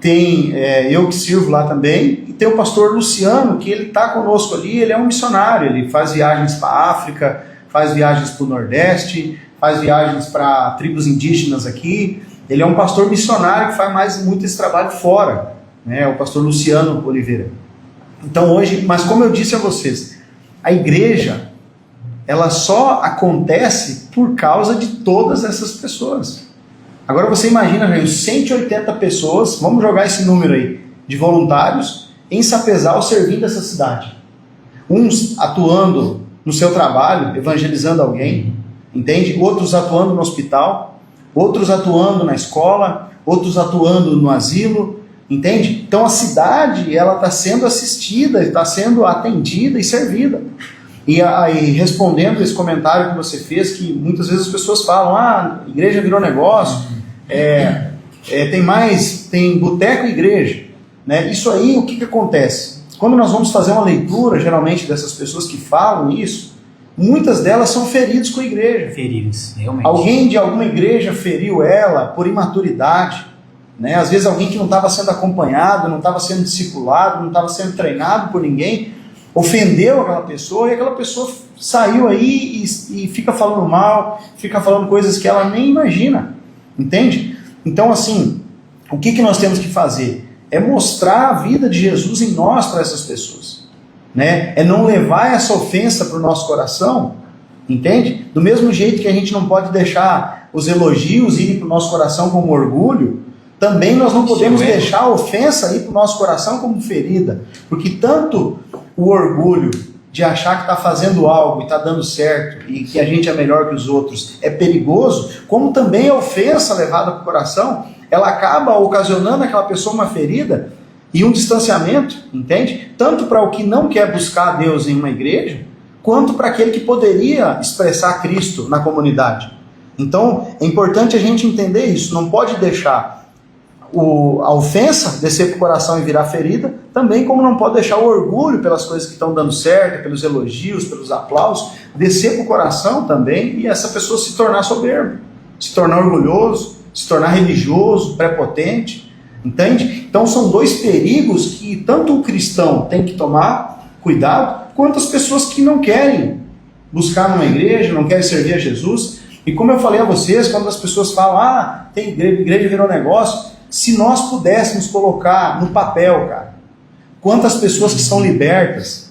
Tem eu que sirvo lá também, e tem o pastor Luciano, que ele está conosco ali, ele é um missionário, ele faz viagens para a África, faz viagens para o Nordeste, faz viagens para tribos indígenas aqui. Ele é um pastor missionário que faz muito esse trabalho fora, né? O pastor Luciano Oliveira. Então hoje, mas como eu disse a vocês, a igreja, ela só acontece por causa de todas essas pessoas. Agora você imagina, velho, 180 pessoas, vamos jogar esse número aí, de voluntários em Sapezal servindo essa cidade. Uns atuando no seu trabalho, evangelizando alguém, entende? Outros atuando no hospital, outros atuando na escola, outros atuando no asilo, entende? Então a cidade, ela está sendo assistida, está sendo atendida e servida. E aí, respondendo esse comentário que você fez, que muitas vezes as pessoas falam, a igreja virou negócio, tem boteco e igreja, né? Isso aí, o que acontece? Quando nós vamos fazer uma leitura, geralmente, dessas pessoas que falam isso, muitas delas são feridas com a igreja. Feridas, realmente. Alguém de alguma igreja feriu ela por imaturidade, né? Às vezes alguém que não estava sendo acompanhado, não estava sendo discipulado, não estava sendo treinado por ninguém, ofendeu aquela pessoa e aquela pessoa saiu aí e fica falando mal, fica falando coisas que ela nem imagina, entende? Então assim, o que nós temos que fazer? É mostrar a vida de Jesus em nós para essas pessoas, né? É não levar essa ofensa para o nosso coração, entende? Do mesmo jeito que a gente não pode deixar os elogios irem para o nosso coração como orgulho, também nós não podemos deixar a ofensa ir para o nosso coração como ferida, porque tanto o orgulho de achar que está fazendo algo e está dando certo e que a gente é melhor que os outros é perigoso, como também a ofensa levada para o coração, ela acaba ocasionando àquela pessoa uma ferida e um distanciamento, entende? Tanto para o que não quer buscar Deus em uma igreja, quanto para aquele que poderia expressar Cristo na comunidade. Então, é importante a gente entender isso, não pode deixar a ofensa descer para o coração e virar ferida, também como não pode deixar o orgulho pelas coisas que estão dando certo, pelos elogios, pelos aplausos, descer para o coração também e essa pessoa se tornar soberbo, se tornar orgulhoso, se tornar religioso, prepotente, entende? Então são dois perigos que tanto o cristão tem que tomar cuidado, quanto as pessoas que não querem buscar numa igreja, não querem servir a Jesus. E como eu falei a vocês, quando as pessoas falam, tem igreja virou negócio, se nós pudéssemos colocar no papel, cara, quantas pessoas que são libertas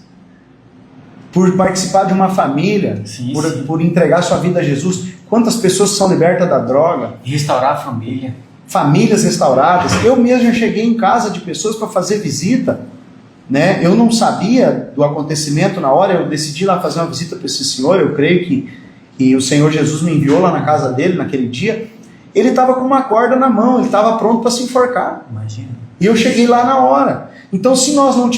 por participar de uma família, por entregar sua vida a Jesus, quantas pessoas que são libertas da droga, restaurar a família, famílias restauradas. Eu mesmo já cheguei em casa de pessoas para fazer visita, né? Eu não sabia do acontecimento na hora, eu decidi lá fazer uma visita para esse senhor, eu creio que o Senhor Jesus me enviou lá na casa dele naquele dia. Ele estava com uma corda na mão, ele estava pronto para se enforcar. Imagina. E eu cheguei lá na hora. Então, se eu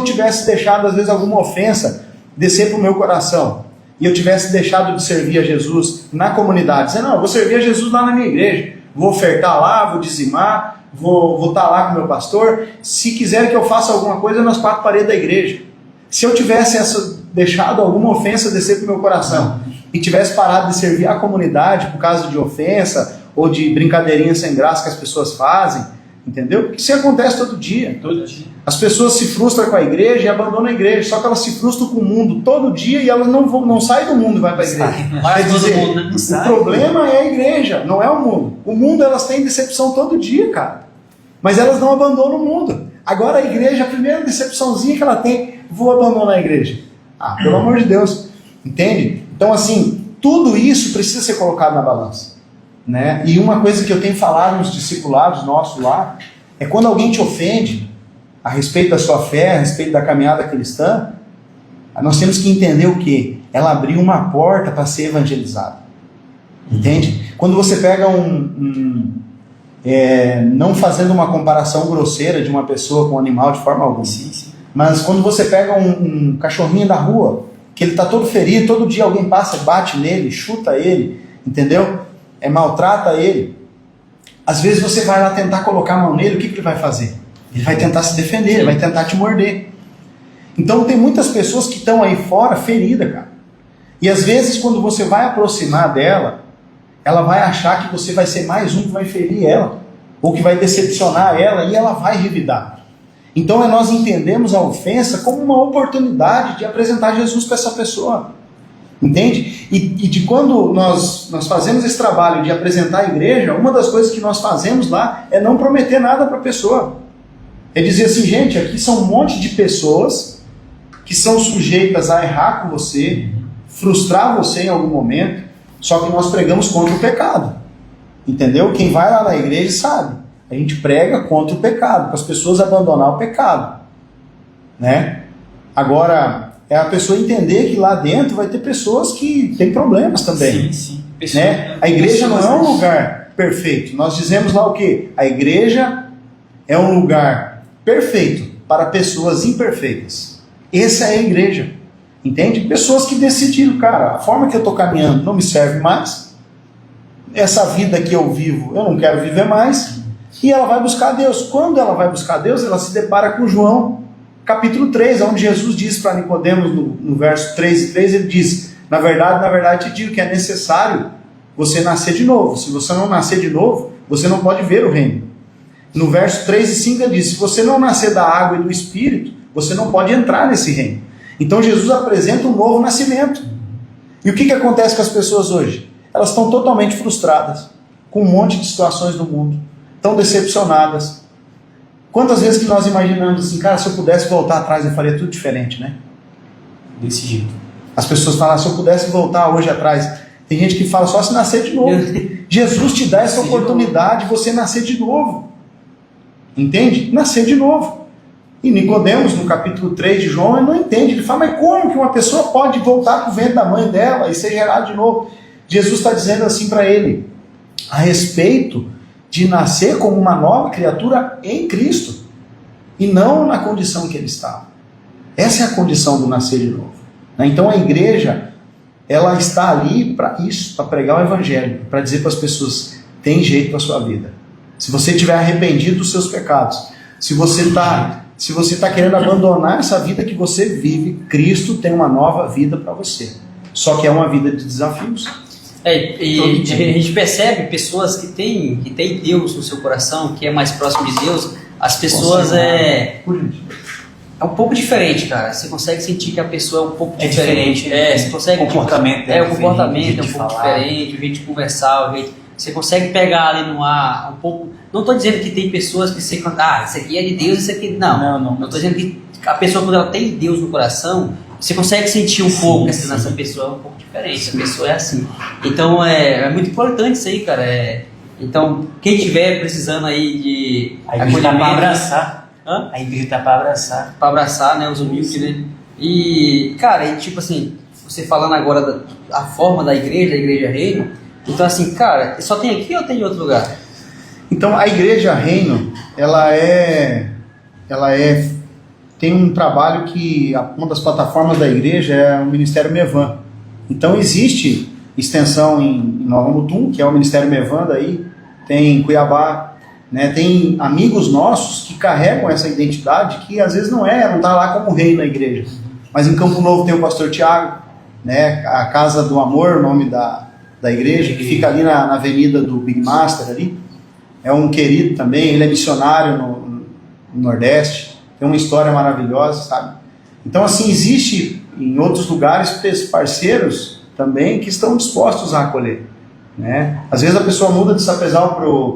tivesse deixado, às vezes, alguma ofensa descer para o meu coração, e eu tivesse deixado de servir a Jesus na comunidade, dizendo, não, eu vou servir a Jesus lá na minha igreja, vou ofertar lá, vou dizimar, vou estar lá com o meu pastor, se quiser que eu faça alguma coisa nas quatro paredes da igreja. Se eu tivesse deixado alguma ofensa descer para o meu coração, e tivesse parado de servir a comunidade por causa de ofensa, ou de brincadeirinha sem graça que as pessoas fazem, entendeu? Porque isso acontece todo dia. Todo dia. As pessoas se frustram com a igreja e abandonam a igreja, só que elas se frustram com o mundo todo dia e elas não saem do mundo e vão para a igreja. Quer dizer, o problema é a igreja, não é o mundo. O mundo, elas têm decepção todo dia, cara. Mas elas não abandonam o mundo. Agora a igreja, a primeira decepçãozinha que ela tem, vou abandonar a igreja. Ah, pelo amor de Deus. Entende? Então, assim, tudo isso precisa ser colocado na balança. Né? E uma coisa que eu tenho falado nos discipulados nossos lá, é quando alguém te ofende a respeito da sua fé, a respeito da caminhada cristã, nós temos que entender o quê? Ela abriu uma porta para ser evangelizada. Entende? Quando você pega não fazendo uma comparação grosseira de uma pessoa com um animal de forma alguma, Sim. mas quando você pega um cachorrinho da rua, que ele está todo ferido, todo dia alguém passa, bate nele, chuta ele, entendeu? Maltrata ele. Às vezes você vai lá tentar colocar a mão nele, o que ele vai fazer? Ele vai tentar se defender, ele vai tentar te morder. Então tem muitas pessoas que estão aí fora feridas, cara. E às vezes quando você vai aproximar dela, ela vai achar que você vai ser mais um que vai ferir ela, ou que vai decepcionar ela, e ela vai revidar. Então nós entendemos a ofensa como uma oportunidade de apresentar Jesus para essa pessoa. Entende? E de quando nós fazemos esse trabalho de apresentar a igreja, uma das coisas que nós fazemos lá é não prometer nada para a pessoa. É dizer assim, gente, aqui são um monte de pessoas que são sujeitas a errar com você, frustrar você em algum momento, só que nós pregamos contra o pecado. Entendeu? Quem vai lá na igreja sabe. A gente prega contra o pecado, para as pessoas abandonar o pecado. Né? Agora, é a pessoa entender que lá dentro vai ter pessoas que têm problemas também. Sim. Né? A igreja não é um lugar perfeito. Nós dizemos lá o quê? A igreja é um lugar perfeito para pessoas imperfeitas. Essa é a igreja. Entende? Pessoas que decidiram, cara, a forma que eu estou caminhando não me serve mais. Essa vida que eu vivo, eu não quero viver mais. E ela vai buscar Deus. Quando ela vai buscar Deus, ela se depara com João, capítulo 3, onde Jesus diz para Nicodemos, no verso 3 e 3, ele diz, na verdade te digo que é necessário você nascer de novo. Se você não nascer de novo, você não pode ver o reino. No verso 3 e 5 ele diz, se você não nascer da água e do Espírito, você não pode entrar nesse reino. Então Jesus apresenta um novo nascimento. E o que acontece com as pessoas hoje? Elas estão totalmente frustradas, com um monte de situações do mundo, estão decepcionadas. Quantas vezes que nós imaginamos assim, cara, se eu pudesse voltar atrás eu faria tudo diferente, né? Desse jeito. As pessoas falam, se eu pudesse voltar hoje atrás. Tem gente que fala só se nascer de novo. Jesus te dá essa oportunidade de você nascer de novo. Entende? Nascer de novo. E Nicodemos, no capítulo 3 de João, ele não entende. Ele fala, mas como que uma pessoa pode voltar para o ventre da mãe dela e ser gerada de novo? Jesus está dizendo assim para ele, a respeito de nascer como uma nova criatura em Cristo, e não na condição que ele estava. Essa é a condição do nascer de novo. Então a igreja, ela está ali para isso, para pregar o evangelho, para dizer para as pessoas, tem jeito para a sua vida. Se você estiver arrependido dos seus pecados, se você está querendo abandonar essa vida que você vive, Cristo tem uma nova vida para você. Só que é uma vida de desafios. E a gente percebe pessoas que têm Deus no seu coração, que é mais próximo de Deus, as pessoas é um pouco diferente, cara. Você consegue sentir que a pessoa é um pouco diferente. Você consegue, o comportamento o comportamento é um pouco falar. diferente, o jeito de conversar, você consegue pegar ali no ar um pouco. Não estou dizendo que tem pessoas que você canta, isso aqui é de Deus, isso aqui não. Não estou dizendo que a pessoa, quando ela tem Deus no coração, você consegue sentir um pouco que essa pessoa é um pouco diferente, a pessoa é assim. Então é muito importante isso aí, cara. Então, quem estiver precisando aí de a igreja está para abraçar. Hã? A igreja está para abraçar. Para abraçar, né, os humildes, né? E, cara, tipo assim, você falando agora da forma da igreja reino, então assim, cara, só tem aqui ou tem em outro lugar? Então a Igreja Reino, tem um trabalho que uma das plataformas da igreja é o Ministério Mevan. Então existe extensão em Nova Mutum, que é o Ministério Mevan daí, tem em Cuiabá, né? Tem amigos nossos que carregam essa identidade que às vezes não está lá como reino na igreja. Mas em Campo Novo tem o pastor Tiago, né? A Casa do Amor, o nome da igreja, que fica ali na avenida do Big Master ali. É um querido também, ele é missionário no Nordeste, tem uma história maravilhosa, sabe? Então assim, existe em outros lugares parceiros também que estão dispostos a acolher, né? Às vezes a pessoa muda de Sapezal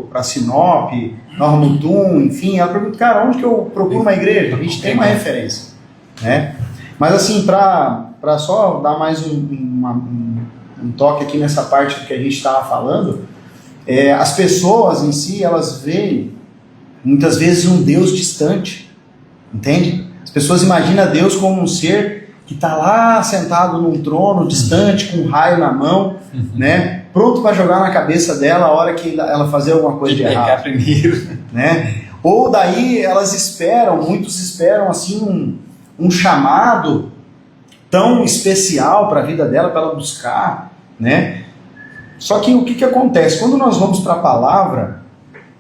para Sinop, Nova Mutum, enfim, ela pergunta, cara, onde que eu procuro uma igreja? A gente tem uma referência, né? Mas assim, para só dar mais um toque aqui nessa parte que a gente estava falando, as pessoas em si, elas veem muitas vezes um Deus distante, entende? As pessoas imaginam Deus como um ser que está lá sentado num trono distante, com um raio na mão, né? Pronto para jogar na cabeça dela a hora que ela fazer alguma coisa de errado, primeiro, né? Ou daí muitos esperam assim um chamado tão especial para a vida dela, para ela buscar, né? Só que o que acontece? Quando nós vamos para a palavra,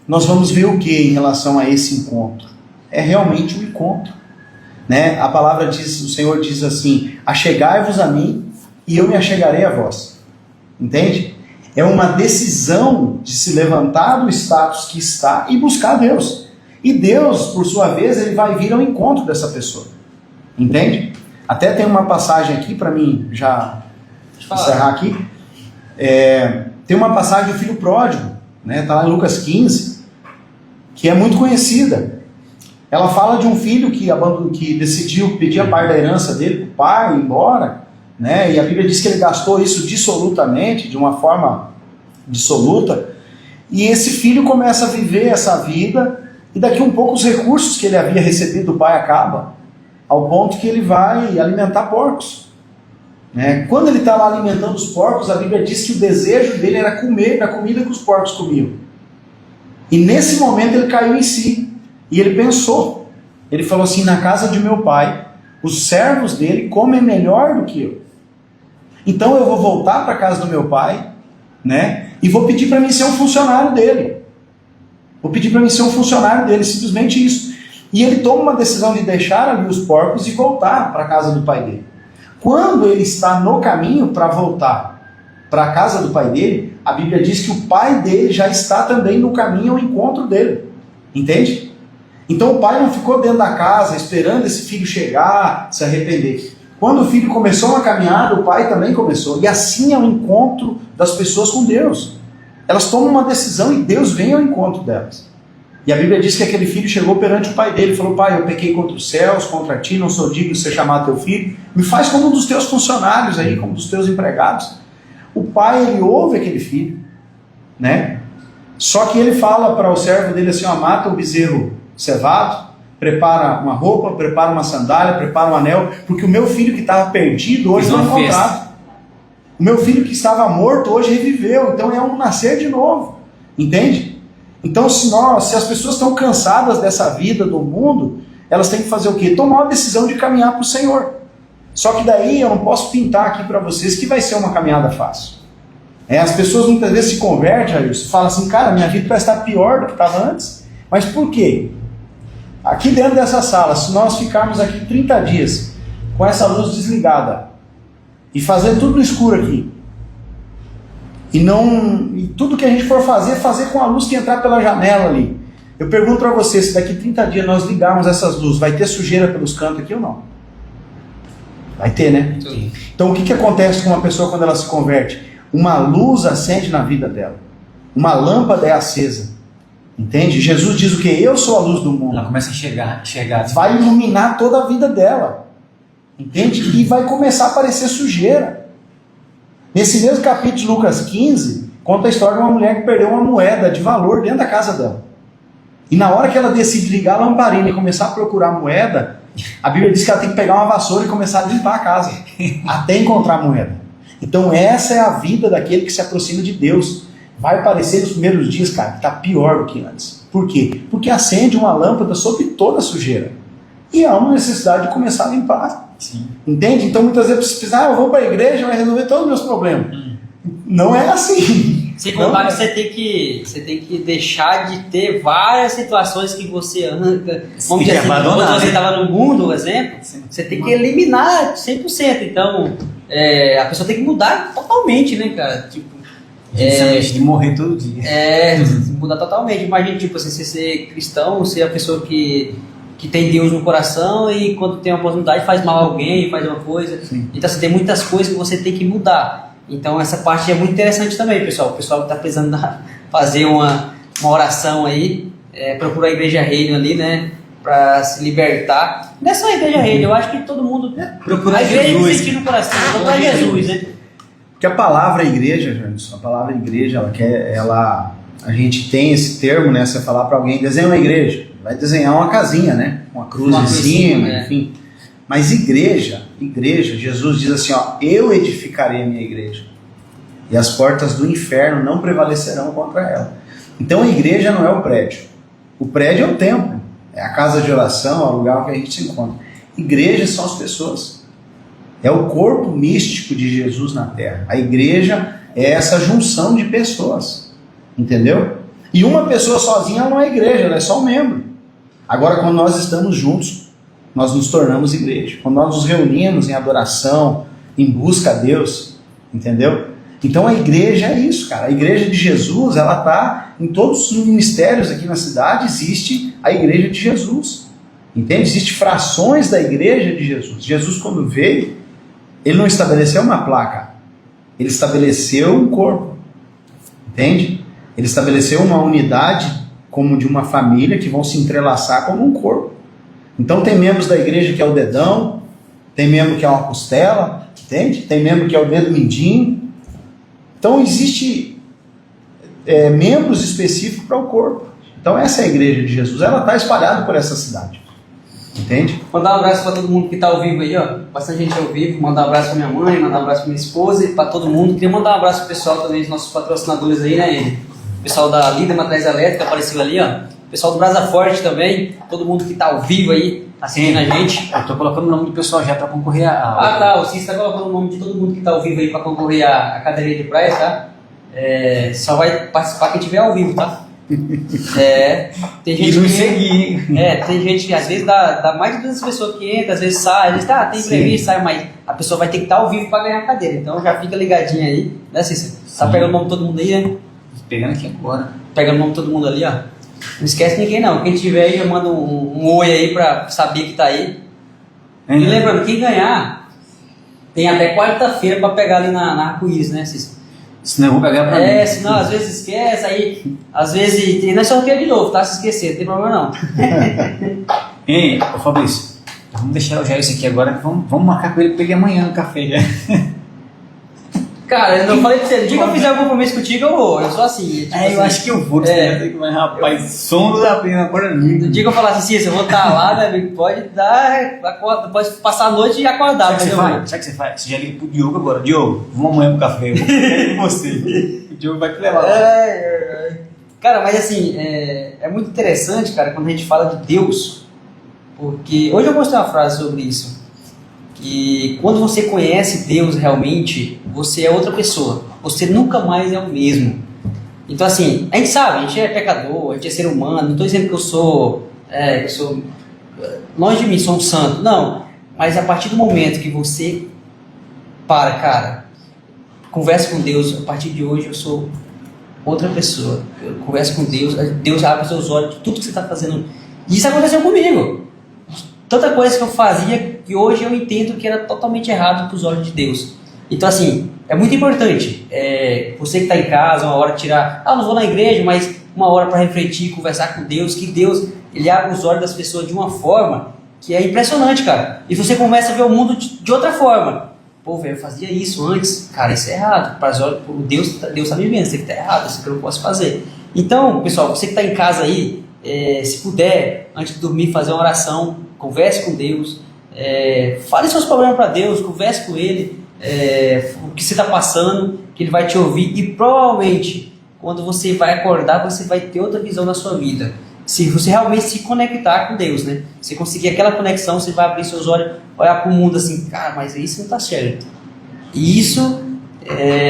nós vamos ver o que em relação a esse encontro? É realmente um encontro, né? A palavra diz, o Senhor diz assim, achegai-vos a mim e eu me achegarei a vós, entende? É uma decisão de se levantar do status que está e buscar Deus. E Deus, por sua vez, ele vai vir ao encontro dessa pessoa, entende? Até tem uma passagem aqui para mim já encerrar aqui. Tem uma passagem do filho pródigo, né? Tá lá em Lucas 15, que é muito conhecida. Ela fala de um filho que decidiu pedir a parte da herança dele para o pai ir embora, né? E a Bíblia diz que ele gastou isso dissolutamente, de uma forma dissoluta, e esse filho começa a viver essa vida, e daqui um pouco os recursos que ele havia recebido do pai acabam, ao ponto que ele vai alimentar porcos, né? Quando ele está lá alimentando os porcos, a Bíblia diz que o desejo dele era comer da comida que os porcos comiam. E nesse momento ele caiu em si, e ele pensou, ele falou assim, na casa de meu pai, os servos dele comem melhor do que eu. Então eu vou voltar para a casa do meu pai, né? E vou pedir para mim ser um funcionário dele. Vou pedir para mim ser um funcionário dele, simplesmente isso. E ele toma uma decisão de deixar ali os porcos e voltar para a casa do pai dele. Quando ele está no caminho para voltar para a casa do pai dele, a Bíblia diz que o pai dele já está também no caminho ao encontro dele. Entende? Então o pai não ficou dentro da casa esperando esse filho chegar, se arrepender. Quando o filho começou uma caminhada, o pai também começou. E assim é o encontro das pessoas com Deus. Elas tomam uma decisão e Deus vem ao encontro delas. E a Bíblia diz que aquele filho chegou perante o pai dele e falou, pai, eu pequei contra os céus, contra ti, não sou digno de ser chamado teu filho. Me faz como um dos teus funcionários aí, como um dos teus empregados. O pai, ele ouve aquele filho, né? Só que ele fala para o servo dele assim, ó, mata o bezerro cevado, prepara uma roupa, prepara uma sandália, prepara um anel, porque o meu filho que estava perdido hoje não é encontrado. O meu filho que estava morto hoje reviveu, então é um nascer de novo, entende? Então se as pessoas estão cansadas dessa vida do mundo, elas têm que fazer o quê? Tomar uma decisão de caminhar para o Senhor. Só que daí eu não posso pintar aqui para vocês que vai ser uma caminhada fácil. As pessoas muitas vezes se convertem, Jailson, falam assim, cara, minha vida vai estar pior do que estava antes. Mas por quê? Aqui dentro dessa sala, se nós ficarmos aqui 30 dias com essa luz desligada e fazer tudo no escuro aqui, e tudo que a gente for fazer com a luz que entrar pela janela ali, eu pergunto para você, se daqui 30 dias nós ligarmos essas luzes, vai ter sujeira pelos cantos aqui ou não? Vai ter, né? Sim. Então o que acontece com uma pessoa quando ela se converte? Uma luz acende na vida dela, uma lâmpada é acesa. Entende? Jesus diz o que? Eu sou a luz do mundo. Ela começa a enxergar. Vai iluminar toda a vida dela. Entende? E vai começar a aparecer sujeira. Nesse mesmo capítulo de Lucas 15, conta a história de uma mulher que perdeu uma moeda de valor dentro da casa dela. E na hora que ela decide ligar a lamparina e começar a procurar a moeda, a Bíblia diz que ela tem que pegar uma vassoura e começar a limpar a casa, até encontrar a moeda. Então essa é a vida daquele que se aproxima de Deus. vai parecer nos primeiros dias, cara, que tá pior do que antes. Por quê? Porque acende uma lâmpada sobre toda a sujeira. E há uma necessidade de começar a limpar. Sim. Entende? Então muitas vezes você pensa, eu vou para a igreja, vai resolver todos os meus problemas. Não é assim. Sem contar que você tem que deixar de ter várias situações que você arranca. Como que abandonar, quando você estava no mundo, por exemplo, Sim. você tem que eliminar 100%. Então, a pessoa tem que mudar totalmente, né, cara? Tipo, De morrer todo dia. Mudar totalmente. Imagina, tipo, você ser cristão, ser a pessoa que tem Deus no coração e quando tem uma oportunidade faz mal a alguém, faz uma coisa. Sim. Então, você tem muitas coisas que você tem que mudar. Então, essa parte é muito interessante também, pessoal. O pessoal que está precisando fazer uma oração aí, procura a Igreja Reino ali, né? Para se libertar. Não é só a Igreja Reino, eu acho que todo mundo procura a igreja Jesus. sentir no coração, procurar Jesus, né? Porque a palavra igreja, Janderson, a palavra igreja, a gente tem esse termo, né? Você falar para alguém, desenha uma igreja, vai desenhar uma casinha, né? Uma cruz em cima, enfim. Mas igreja, Jesus diz assim, eu edificarei a minha igreja e as portas do inferno não prevalecerão contra ela. Então a igreja não é o prédio. O prédio é o templo, é a casa de oração, é o lugar onde a gente se encontra. Igrejas são as pessoas. É o corpo místico de Jesus na terra. A igreja é essa junção de pessoas, entendeu? E uma pessoa sozinha não é igreja, ela é só um membro. Agora, quando nós estamos juntos, nós nos tornamos igreja. Quando nós nos reunimos em adoração, em busca a Deus, entendeu? Então a igreja é isso, cara. A igreja de Jesus, ela está em todos os ministérios aqui na cidade, existe a igreja de Jesus. Entende? Existem frações da igreja de Jesus. Jesus, quando veio, ele não estabeleceu uma placa, ele estabeleceu um corpo. Entende? Ele estabeleceu uma unidade como de uma família que vão se entrelaçar como um corpo. Então tem membros da igreja que é o dedão, tem membro que é uma costela, entende? Tem membro que é o dedo mindinho. Então existe membros específicos para o corpo. Então essa é a igreja de Jesus, ela está espalhada por essa cidade. Entende? Mandar um abraço para todo mundo que está ao vivo aí, bastante gente ao vivo. Mandar um abraço para minha mãe, mandar um abraço para minha esposa e para todo mundo. Queria mandar um abraço pro pessoal também, os nossos patrocinadores aí, né? O pessoal da Lida Matriz Elétrica apareceu ali, O pessoal do Brasa Forte também, todo mundo que está ao vivo aí, assistindo a gente. Eu tô colocando o nome do pessoal já para concorrer O Cis está colocando o nome de todo mundo que está ao vivo aí para concorrer à cadeirinha de praia, tá? Só vai participar quem estiver ao vivo, tá? Tem gente nos seguir. Tem gente que às vezes dá mais de 200 pessoas que entra, às vezes sai, às vezes tem entrevista, sai, mas a pessoa vai ter que estar ao vivo para ganhar a cadeira. Então já fica ligadinho aí, né, Cícero? Tá pegando o nome de todo mundo aí, né? Pegando aqui agora. Pegando o nome de todo mundo ali, Não esquece ninguém não. Quem tiver aí, já manda um oi aí pra saber que tá aí. E lembrando, quem ganhar tem até quarta-feira pra pegar ali na Arco-Íris, né, Cícero? Senão eu vou pegar pra mim. Senão às vezes esquece, aí às vezes. E não é sorteio de novo, tá? Se esquecer, não tem problema não. Hein, ô Fabrício, vamos deixar já isso aqui agora, vamos marcar com ele pra ele amanhã no café já. Cara, eu falei pra você, no dia que eu fizer algum compromisso contigo, eu vou. Eu sou assim. Tipo eu acho que eu vou. Mas, rapaz, sono da pena agora no dia que eu falar assim, eu vou estar lá, né, amigo? Pode passar a noite e acordar. Sabe o que você faz? Você já liga pro Diogo agora. Diogo, vamos amanhã pro café. Eu vou pegar com você. O Diogo vai te levar. Cara, mas assim, é muito interessante, cara, quando a gente fala de Deus. Porque hoje eu mostrei uma frase sobre isso. Que quando você conhece Deus realmente, você é outra pessoa. Você nunca mais é o mesmo. Então assim, a gente sabe, a gente é pecador, a gente é ser humano. Não estou dizendo que eu sou longe de mim, sou um santo. Não, mas a partir do momento que você cara, conversa com Deus, a partir de hoje eu sou outra pessoa. Eu converso com Deus, Deus abre os seus olhos de tudo que você está fazendo. E isso aconteceu comigo. Tanta coisa que eu fazia que hoje eu entendo que era totalmente errado para os olhos de Deus. Então assim, é muito importante. Você que está em casa, uma hora tirar... não vou na igreja, mas uma hora para refletir, conversar com Deus, que Deus, ele abre os olhos das pessoas de uma forma que é impressionante, cara. E você começa a ver o mundo de outra forma. Pô, velho, eu fazia isso antes. Cara, isso é errado. Para os olhos, Deus está me vendo, isso aqui está errado, isso que eu não posso fazer. Então, pessoal, você que está em casa aí, se puder, antes de dormir, fazer uma oração, converse com Deus, fale seus problemas para Deus, converse com Ele, o que você está passando, que Ele vai te ouvir e provavelmente quando você vai acordar, você vai ter outra visão da sua vida. Se você realmente se conectar com Deus, né? Se conseguir aquela conexão, você vai abrir seus olhos, olhar para o mundo assim, cara, mas isso não está certo. Isso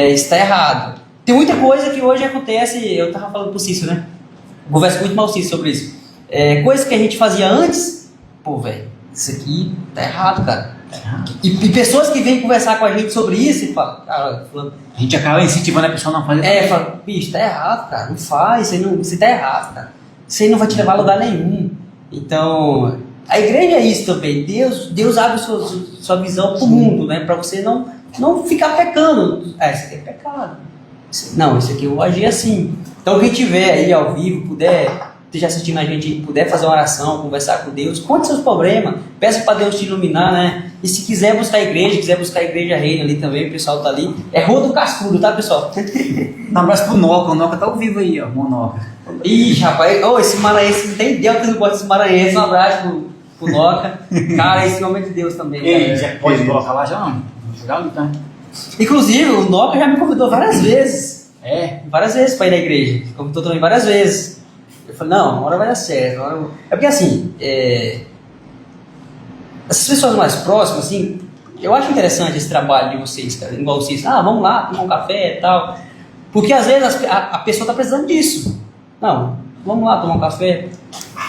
está errado. Tem muita coisa que hoje acontece, eu estava falando pro Cícero, né? Eu converso muito mal com o Cícero sobre isso. Coisas que a gente fazia antes, pô, velho, isso aqui tá errado, cara. E pessoas que vêm conversar com a gente sobre isso e falam, cara, fulano, A gente acaba incentivando a pessoa a não fazer. fala, bicho, tá errado, cara, não faz, você tá errado, cara. Isso aí não vai te levar a lugar nenhum. Então, a igreja é isso também. Deus abre sua visão pro mundo, né? Pra você não ficar pecando. Isso aqui é pecado. Não, isso aqui eu vou agir assim. Então, quem tiver aí ao vivo, puder, esteja assistindo a gente, puder fazer uma oração, conversar com Deus, conte seus problemas, peça para Deus te iluminar, né? E se quiser buscar a igreja Reino ali também, o pessoal tá ali. É Rua do Cascudo, tá, pessoal? Um abraço pro Noca, o Noca tá ao vivo aí, ó, o Noca. Ih, rapaz, esse maranhense, não tem ideia que eu não gosto desse maranhense. Um abraço pro Noca. Cara, esse homem é de Deus também. Ei, já pode colocar lá já, não? Jogar ali, tá? Inclusive, o Noca já me convidou várias vezes. Várias vezes para ir na igreja. Me convidou também várias vezes. Eu falei, não, uma hora vai dar certo. É porque assim, essas pessoas mais próximas, assim, eu acho interessante esse trabalho de vocês, cara. Igual vocês, vamos lá, tomar um café e tal. Porque às vezes a pessoa está precisando disso. Não, vamos lá tomar um café,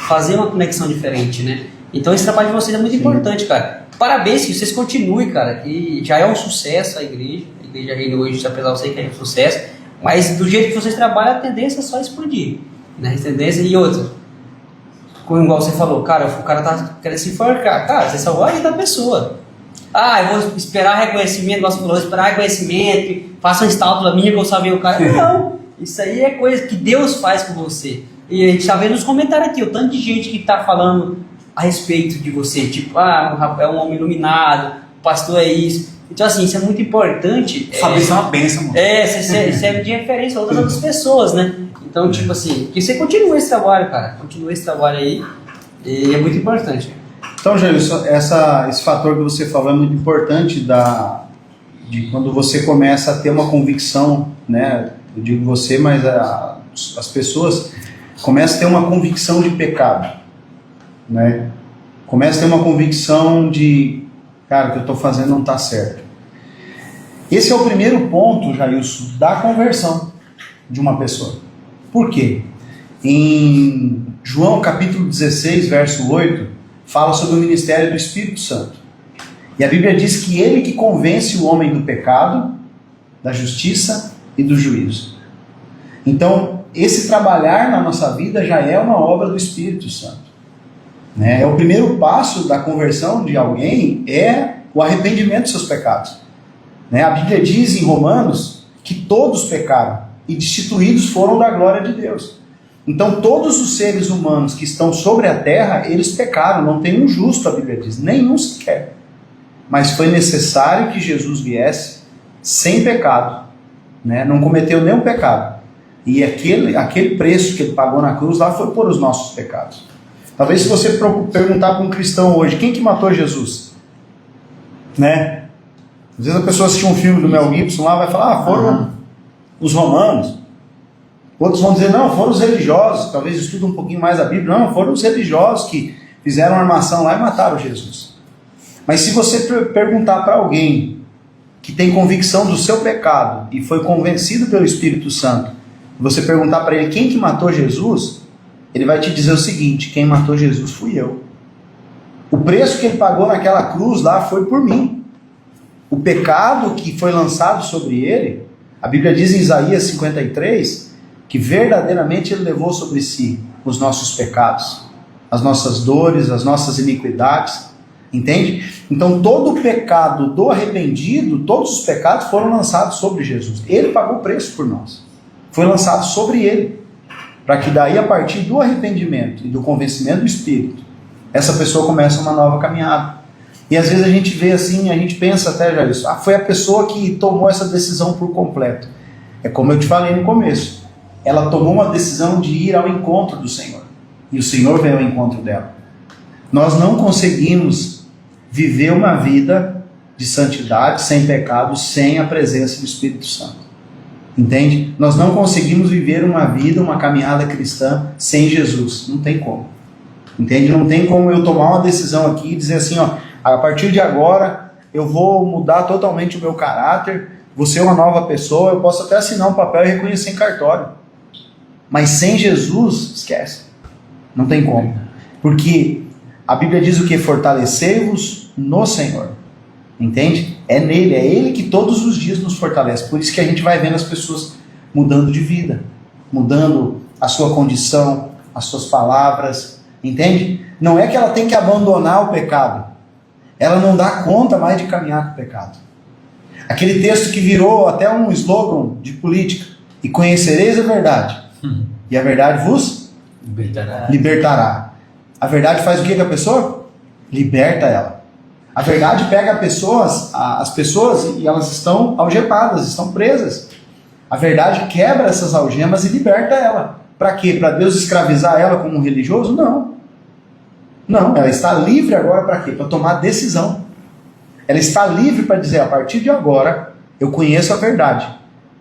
fazer uma conexão diferente, né? Então esse trabalho de vocês é muito importante, cara. Parabéns, que vocês continuem, cara. Que já é um sucesso a igreja Reino hoje, apesar de você que é um sucesso. Mas do jeito que vocês trabalham, a tendência é só expandir. Né? A tendência e outra. Como igual você falou, cara, o cara tá querendo se enforcar. Cara, você salvou a vida da pessoa. Eu vou esperar reconhecimento, você falou, esperar reconhecimento, faça um estátua minha que eu salvei o cara. Não, isso aí é coisa que Deus faz com você. E a gente tá vendo nos comentários aqui, o tanto de gente que tá falando a respeito de você. Tipo, é um homem iluminado, o pastor é isso. Então, assim, isso é muito importante. Fabrício é uma bênção, mano. Você serve de referência a outras pessoas, né? Então, tipo assim, que você continue esse trabalho, cara. Continue esse trabalho aí. E é muito importante. Então, Jailson, esse fator que você falou é muito importante de quando você começa a ter uma convicção, né? Eu digo você, mas as pessoas começam a ter uma convicção de pecado, né? Começam a ter uma convicção de, cara, o que eu estou fazendo não está certo. Esse é o primeiro ponto, Jailson, da conversão de uma pessoa. Por quê? Em João capítulo 16, verso 8, fala sobre o ministério do Espírito Santo. E a Bíblia diz que ele que convence o homem do pecado, da justiça e do juízo. Então, esse trabalhar na nossa vida já é uma obra do Espírito Santo. Né? O primeiro passo da conversão de alguém é o arrependimento dos seus pecados. Né? A Bíblia diz em Romanos que todos pecaram e destituídos foram da glória de Deus. Então todos os seres humanos que estão sobre a terra, eles pecaram, não tem um justo, a Bíblia diz, nenhum sequer. Mas foi necessário que Jesus viesse sem pecado, né? Não cometeu nenhum pecado. E aquele preço que ele pagou na cruz lá foi por os nossos pecados. Talvez se você perguntar para um cristão hoje, quem que matou Jesus? Né? Às vezes a pessoa assistiu um filme do Mel Gibson lá, vai falar, foram os romanos. Outros vão dizer, não, foram os religiosos, talvez estudem um pouquinho mais a Bíblia. Não, foram os religiosos que fizeram uma armação lá e mataram Jesus. Mas se você perguntar para alguém que tem convicção do seu pecado e foi convencido pelo Espírito Santo, você perguntar para ele quem que matou Jesus, ele vai te dizer o seguinte, quem matou Jesus fui eu. O preço que ele pagou naquela cruz lá foi por mim. O pecado que foi lançado sobre ele, a Bíblia diz em Isaías 53, que verdadeiramente ele levou sobre si os nossos pecados, as nossas dores, as nossas iniquidades, entende? Então todo o pecado do arrependido, todos os pecados foram lançados sobre Jesus. Ele pagou o preço por nós. Foi lançado sobre ele, para que daí a partir do arrependimento e do convencimento do Espírito, essa pessoa começa uma nova caminhada. E às vezes a gente vê assim, a gente pensa até já isso, foi a pessoa que tomou essa decisão por completo. É como eu te falei no começo, ela tomou uma decisão de ir ao encontro do Senhor, e o Senhor veio ao encontro dela. Nós não conseguimos viver uma vida de santidade, sem pecado, sem a presença do Espírito Santo. Entende? Nós não conseguimos viver uma vida, uma caminhada cristã sem Jesus. Não tem como. Entende? Não tem como eu tomar uma decisão aqui e dizer assim, ó, a partir de agora eu vou mudar totalmente o meu caráter, vou ser uma nova pessoa, eu posso até assinar um papel e reconhecer em cartório. Mas sem Jesus, esquece. Não tem como. Porque a Bíblia diz o que? Fortalecei-vos no Senhor. Entende? É nele, é ele que todos os dias nos fortalece. Por isso que a gente vai vendo as pessoas mudando de vida, mudando a sua condição, as suas palavras. Entende? Não é que ela tem que abandonar o pecado. Ela não dá conta mais de caminhar com o pecado. Aquele texto que virou até um slogan de política. E conhecereis a verdade. E a verdade vos libertará. A verdade faz o que com a pessoa? Liberta ela. A verdade pega as pessoas e elas estão algemadas, estão presas. A verdade quebra essas algemas e liberta ela. Para quê? Para Deus escravizar ela como um religioso? Não. Não, ela está livre agora para quê? Para tomar decisão. Ela está livre para dizer, a partir de agora, eu conheço a verdade.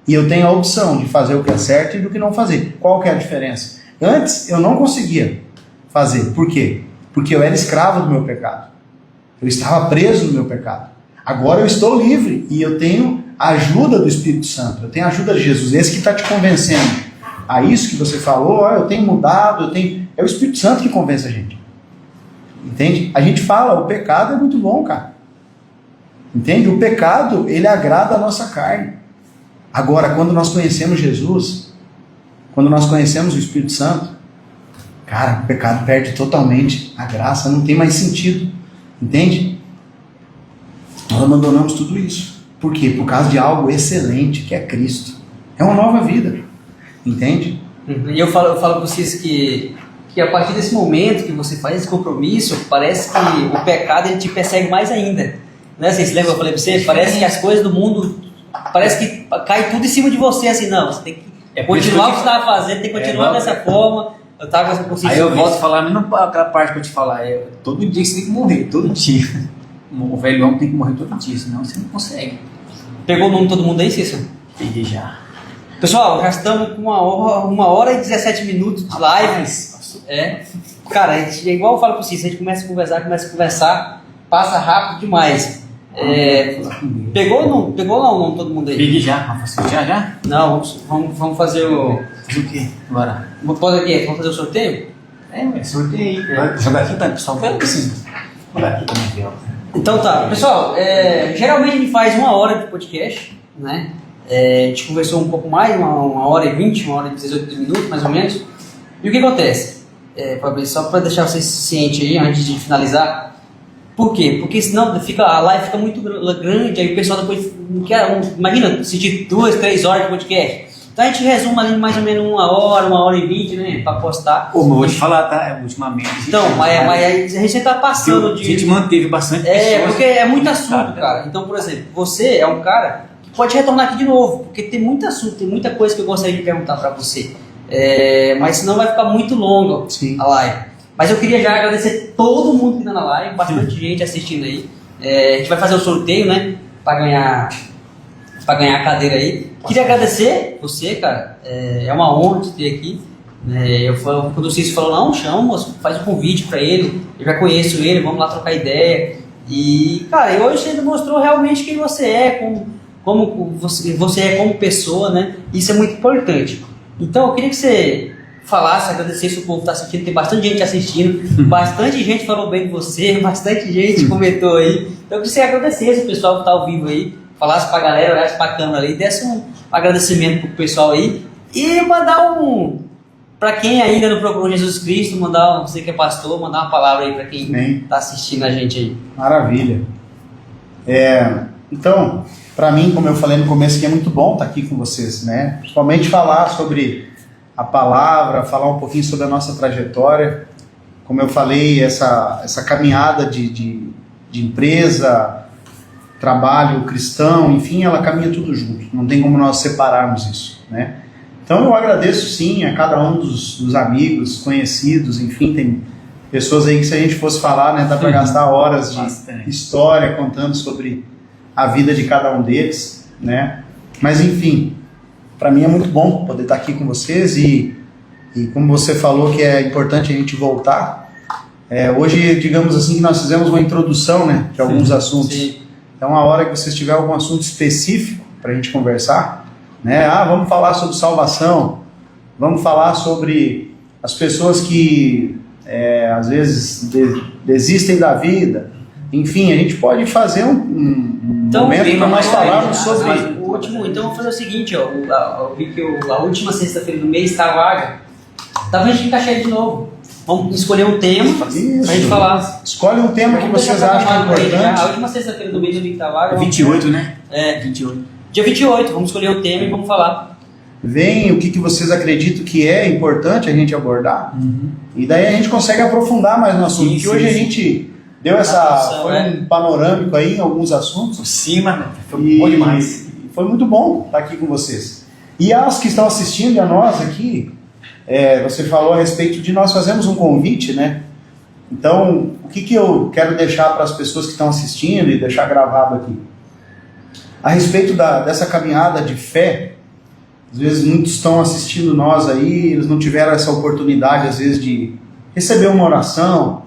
E eu tenho a opção de fazer o que é certo e do que não fazer. Qual que é a diferença? Antes, eu não conseguia fazer. Por quê? Porque eu era escravo do meu pecado. Eu estava preso no meu pecado. Agora eu estou livre e eu tenho a ajuda do Espírito Santo. Eu tenho a ajuda de Jesus. Esse que está te convencendo a isso que você falou. Eu tenho mudado, É o Espírito Santo que convence a gente. Entende? A gente fala, o pecado é muito bom, cara. Entende? O pecado, ele agrada a nossa carne. Agora, quando nós conhecemos Jesus, quando nós conhecemos o Espírito Santo, cara, o pecado perde totalmente a graça, não tem mais sentido. Entende? Nós abandonamos tudo isso. Por quê? Por causa de algo excelente, que é Cristo. É uma nova vida. Entende? E eu falo para vocês que a partir desse momento que você faz esse compromisso, parece que o pecado ele te persegue mais ainda. Não é assim? Você lembra que eu falei para você? Parece que as coisas do mundo, parece que cai tudo em cima de você, assim, não, você tem que continuar o que você estava fazendo, tem que continuar dessa forma. Eu tava com essa consciência. Aí eu volto a falar, mas não aquela parte que eu te falar, todo dia você tem que morrer, todo dia. O velho homem tem que morrer todo dia, senão você não consegue. Pegou o nome de todo mundo aí, Cícero? Peguei já. Pessoal, já estamos com 1h e 17 minutos de live. Cara, a gente, igual eu falo para vocês, a gente começa a conversar, passa rápido demais. Pegou ou não todo mundo aí? Peguei já, já? Não, vamos fazer o... Fazer o quê agora? Vamos fazer o sorteio? Sorteio aí. Jogar aqui, tá, pessoal? Não precisa. Jogar aqui também, ó. Então tá, pessoal, geralmente a gente faz 1 hora de podcast, né? A gente conversou um pouco mais, 1h20, 1h18 minutos, mais ou menos. E o que acontece? Fabrício, só para deixar vocês cientes aí, antes de finalizar. Por quê? Porque senão a live fica muito grande, aí o pessoal depois não quer, imagina, assistir 2, 3 horas de podcast. Então a gente resume ali mais ou menos 1 hora, 1h20, né, para postar. Mas vou te falar, tá? Ultimamente. Então, mas a gente tá passando de... A gente manteve bastante pessoas. Porque é muito assunto, cara. Então, por exemplo, você é um cara que pode retornar aqui de novo, porque tem muito assunto, tem muita coisa que eu gostaria de perguntar para você. Mas senão vai ficar muito longa a live. Mas eu queria já agradecer todo mundo que está na live, bastante gente assistindo aí. A gente vai fazer o sorteio, né? Para ganhar a cadeira aí. Queria agradecer você, cara. É uma honra te ter aqui. Quando o Cícero falou, não, chama, faz um convite para ele. Eu já conheço ele, vamos lá trocar ideia. E, cara, hoje ele mostrou realmente quem você é, como você é como pessoa, né? Isso é muito importante. Então, eu queria que você falasse, agradecesse o povo que está assistindo, tem bastante gente assistindo, bastante gente falou bem de você, bastante gente comentou aí. Então, eu queria que você agradecesse o pessoal que está ao vivo aí, falasse para a galera, olhasse para a câmera aí, desse um agradecimento pro pessoal aí e mandar para quem ainda não procurou Jesus Cristo, você que é pastor, mandar uma palavra aí para quem está assistindo a gente aí. Maravilha. Então, para mim, como eu falei no começo, que é muito bom estar aqui com vocês, né? Principalmente falar sobre a palavra, falar um pouquinho sobre a nossa trajetória. Como eu falei, essa caminhada de empresa, trabalho cristão, enfim, ela caminha tudo junto. Não tem como nós separarmos isso, né? Então eu agradeço sim a cada um dos amigos, conhecidos, enfim, tem pessoas aí que se a gente fosse falar, né, dá para gastar horas de história contando sobre a vida de cada um deles, né? Mas enfim, para mim é muito bom poder estar aqui com vocês e como você falou que é importante a gente voltar, hoje, digamos assim, que nós fizemos uma introdução, né, de alguns assuntos. Sim. Então, a hora que vocês tiverem algum assunto específico para a gente conversar, né, vamos falar sobre salvação, vamos falar sobre as pessoas que às vezes desistem da vida, enfim, a gente pode fazer um Então, momento para nós falarmos sobre... o último, então vamos fazer o seguinte, ó, eu vi que a última sexta-feira do mês está vaga, dá pra gente encaixar ele de novo. Vamos escolher um tema pra gente falar. Escolhe um tema que vocês acham que é importante. A última sexta-feira do mês eu vi que tá vaga. 28, né? 28. Dia 28, vamos escolher o tema e vamos falar. Vem o que vocês acreditam que é importante a gente abordar, e daí a gente consegue aprofundar mais no assunto. Porque hoje a gente deu um panorâmico aí em alguns assuntos. Por cima, né? Foi bom demais. Foi muito bom estar aqui com vocês. E aos que estão assistindo e a nós aqui, você falou a respeito de nós fazermos um convite, né? Então, o que eu quero deixar para as pessoas que estão assistindo e deixar gravado aqui? A respeito dessa caminhada de fé, às vezes muitos estão assistindo nós aí, eles não tiveram essa oportunidade, às vezes, de receber uma oração,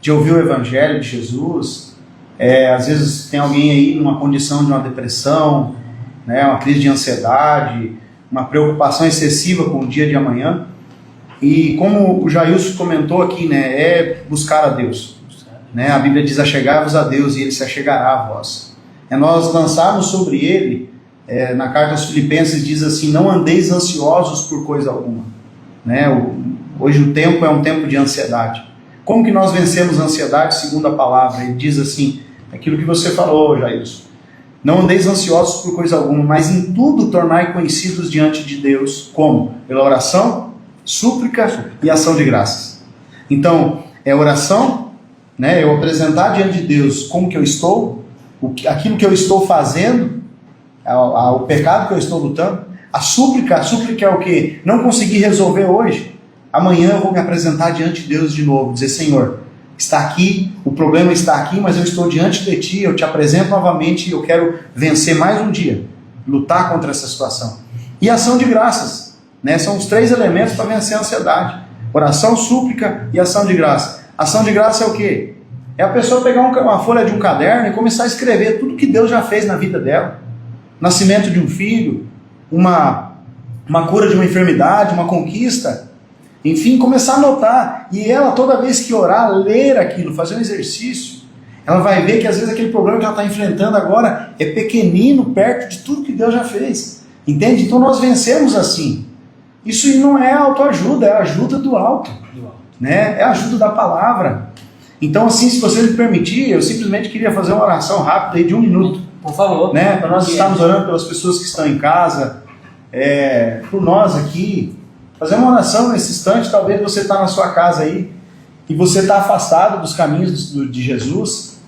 de ouvir o Evangelho de Jesus. Às vezes tem alguém aí numa condição de uma depressão, né, uma crise de ansiedade, uma preocupação excessiva com o dia de amanhã. E como o Jailson comentou aqui, né, é buscar a Deus. Né? A Bíblia diz: achegai-vos a Deus e Ele se achegará a vós. Nós lançarmos sobre Ele, na carta aos Filipenses diz assim: não andeis ansiosos por coisa alguma. Né? Hoje o tempo é um tempo de ansiedade. Como que nós vencemos a ansiedade segundo a palavra? Ele diz assim, aquilo que você falou, Jailson: não andeis ansiosos por coisa alguma, mas em tudo tornai conhecidos diante de Deus. Como? Pela oração, súplica e ação de graças. Então, oração, né, eu apresentar diante de Deus como que eu estou, aquilo que eu estou fazendo, o pecado que eu estou lutando. A súplica é o que? Não consegui resolver hoje, amanhã eu vou me apresentar diante de Deus de novo, dizer: Senhor, está aqui, o problema está aqui, mas eu estou diante de Ti, eu te apresento novamente e eu quero vencer mais um dia, lutar contra essa situação. E ação de graças, né? São os 3 elementos para vencer a ansiedade: oração, súplica e ação de graça. Ação de graça é o quê? É a pessoa pegar uma folha de um caderno e começar a escrever tudo que Deus já fez na vida dela. Nascimento de um filho, uma cura de uma enfermidade, uma conquista. Enfim, começar a anotar. E ela, toda vez que orar, ler aquilo, fazer um exercício, ela vai ver que às vezes aquele problema que ela está enfrentando agora é pequenino, perto de tudo que Deus já fez. Entende? Então nós vencemos assim. Isso não é autoajuda, é a ajuda do alto. Né? É a ajuda da palavra. Então, assim, se você me permitir, eu simplesmente queria fazer uma oração rápida aí de 1 minuto. Por favor. Né? Para nós estarmos orando pelas pessoas que estão em casa, por nós aqui. Fazer uma oração nesse instante. Talvez você está na sua casa aí e você está afastado dos caminhos de Jesus.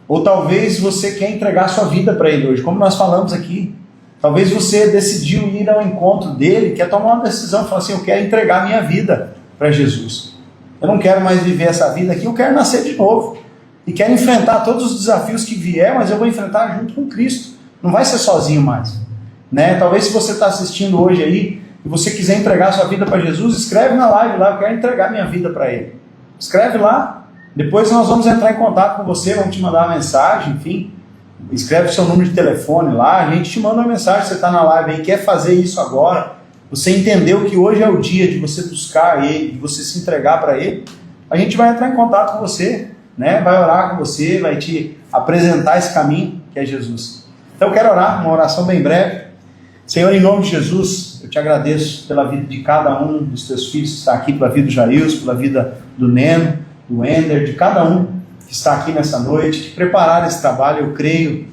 Ou talvez você quer entregar a sua vida para Ele hoje, como nós falamos aqui. Talvez você decidiu ir ao encontro dele, quer tomar uma decisão, falar assim: eu quero entregar a minha vida para Jesus. Eu não quero mais viver essa vida aqui, eu quero nascer de novo. E quero enfrentar todos os desafios que vier, mas eu vou enfrentar junto com Cristo. Não vai ser sozinho mais. Né? Talvez se você está assistindo hoje aí, e você quiser entregar a sua vida para Jesus, escreve na live lá: eu quero entregar minha vida para Ele. Escreve lá. Depois nós vamos entrar em contato com você, vamos te mandar uma mensagem, enfim. Escreve o seu número de telefone lá, a gente te manda uma mensagem: você está na live aí, quer fazer isso agora, você entendeu que hoje é o dia de você buscar Ele, de você se entregar para Ele, a gente vai entrar em contato com você, né? Vai orar com você, vai te apresentar esse caminho que é Jesus. Então eu quero orar, uma oração bem breve. Senhor, em nome de Jesus, eu te agradeço pela vida de cada um dos teus filhos que está aqui, pela vida do Jailson, pela vida do Neno, do Ender, de cada um que está aqui nessa noite, que prepararam esse trabalho. Eu creio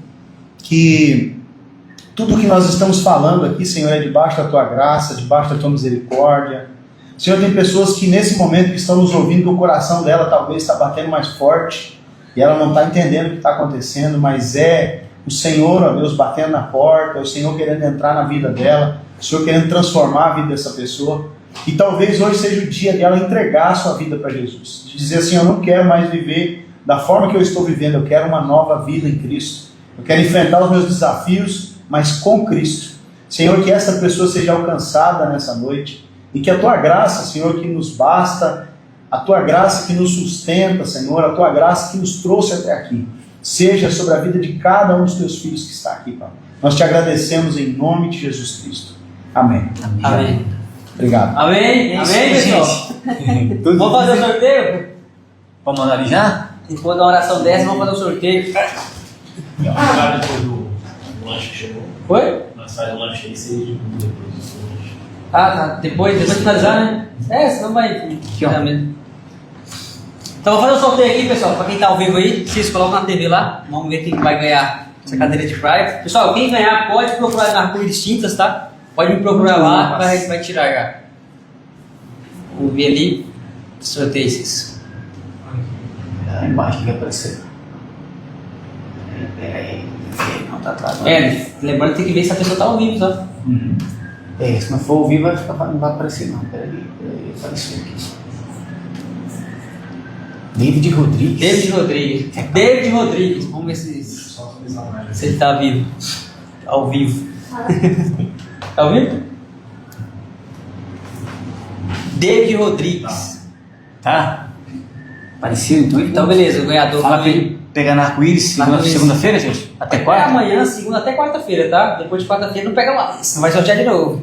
que tudo que nós estamos falando aqui, Senhor, é debaixo da Tua graça, debaixo da Tua misericórdia. Senhor, tem pessoas que nesse momento que estão nos ouvindo, o coração dela talvez está batendo mais forte e ela não está entendendo o que está acontecendo, mas é o Senhor, ó Deus, batendo na porta, é o Senhor querendo entrar na vida dela, o Senhor querendo transformar a vida dessa pessoa. E talvez hoje seja o dia dela entregar a sua vida para Jesus, de dizer assim: eu não quero mais viver da forma que eu estou vivendo, eu quero uma nova vida em Cristo. Eu quero enfrentar os meus desafios mas com Cristo. Senhor, que essa pessoa seja alcançada nessa noite e que a Tua graça, Senhor, que nos basta, a Tua graça que nos sustenta, Senhor, a Tua graça que nos trouxe até aqui, seja sobre a vida de cada um dos Teus filhos que está aqui, Pai. Nós te agradecemos em nome de Jesus Cristo. Amém. Amém. Obrigado. Amém, amém, pessoal. Vamos fazer o sorteio? Vamos mandar ali já? Depois da oração dessa, vamos fazer o sorteio. Depois do lanche que chegou. Foi? Nós fazemos o lanche aí, você divulga depois do lanche. Ah, tá. Depois de finalizar, né? Senão vai. Aqui, ó. Mesmo. Então, vou fazer o sorteio aqui, pessoal. Para quem tá ao vivo aí, vocês colocam na TV lá. Vamos ver quem vai ganhar essa cadeira de praia. Pessoal, quem ganhar pode procurar nas cores distintas, tá? Pode me procurar lá, a gente vai tirar já. Vamos ver ali. Sorteio esses. Lá embaixo que vai aparecer. Peraí. Não tá atrás. Não. Lembrando que tem que ver se a pessoa tá ao vivo, tá? Uhum. Se não for ao vivo, não vai aparecer não. Peraí, apareceu aqui. David Rodrigues. David Rodrigues. Vamos ver se ele tá vivo. Ao vivo. Tá ao vivo? David Rodrigues. Tá? Apareceu então? Então beleza, o ganhador. Fala pra ele pegar na arco-íris segunda-feira, gente? Até quarta? Amanhã, segunda até quarta-feira, tá? Depois de quarta-feira não pega mais. Não vai sortear de novo.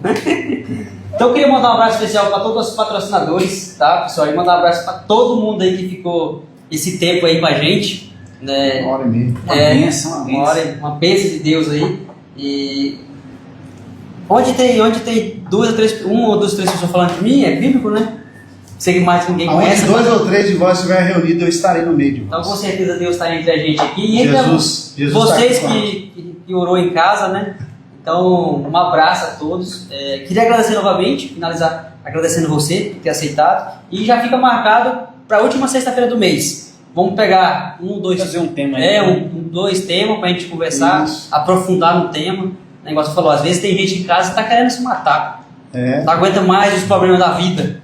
Então eu queria mandar um abraço especial para todos os patrocinadores, tá, pessoal? E mandar um abraço para todo mundo aí que ficou esse tempo aí com a gente. Né? Uma hora e meia. Uma bênção de Deus aí. E onde tem uma ou duas, três pessoas falando de mim, é bíblico, né? Sei que mais ninguém conhece. Onde 2 ou 3 de vós estiverem reunidos, eu estarei no meio de vós. Então com certeza Deus está entre a gente aqui. E Jesus vocês tá que orou em casa, né? Então, um abraço a todos. Queria agradecer novamente, finalizar agradecendo você por ter aceitado. E já fica marcado para a última sexta-feira do mês. Vamos pegar fazer um tema aí. Dois temas para a gente conversar, Isso. aprofundar no tema. O negócio falou, às vezes tem gente em casa que está querendo se matar. Não aguenta mais os problemas da vida.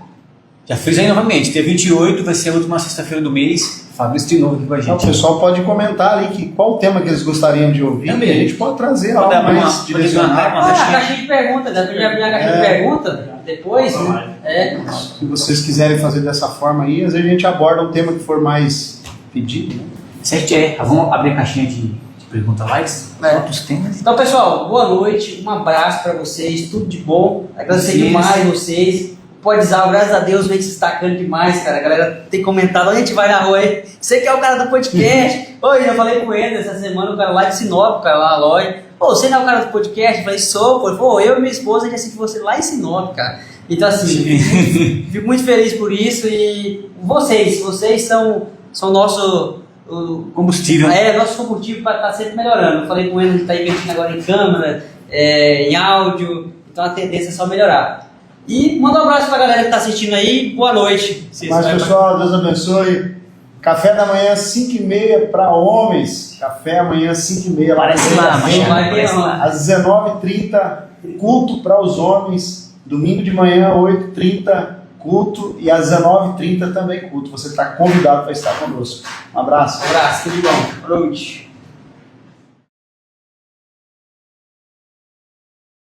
Já fiz aí novamente, dia 28 vai ser a última sexta-feira do mês. Fabrício de novo aqui com a Então, gente. o pessoal pode comentar ali qual o tema que eles gostariam de ouvir. Também. A gente pode trazer Pode algo dar mais uma- direcionado. pode A caixinha de perguntas, né? Podia abrir a caixinha de perguntas depois, né? Se vocês quiserem fazer dessa forma aí, às vezes a gente aborda um tema que for mais pedido. Né? Certo, vamos abrir a caixinha de pergunta likes. Outros temas. Então, pessoal, boa noite, um abraço para vocês, tudo de bom. Agradecer Sim. demais vocês. Pode usar, graças a Deus, vem se destacando demais, cara. A galera tem comentado, a gente vai na rua aí. Você que é o cara do podcast. Oi, já falei com ele essa semana, o cara lá de Sinop, o cara lá, Aloy. Pô, você não é o cara do podcast? Eu falei, sou, pô. Pô, eu e minha esposa, a gente assiste você lá em Sinop, cara. Então, assim, fico muito feliz por isso. E vocês são nosso Combustível. nosso combustível para estar sempre melhorando. Eu falei com ele, a gente está investindo agora em câmera, em áudio, então a tendência é só melhorar. E manda um abraço para a galera que está assistindo aí, boa noite. Mas, pessoal, Deus abençoe. Café da manhã, 5h30 para homens. Café amanhã, 5h30. Aparece lá, Aparece lá. Às 19h30, culto para os homens. Domingo de manhã, 8h30, culto. E às 19h30 também culto. Você está convidado para estar conosco. Um abraço. Um abraço, tudo bom. Boa noite.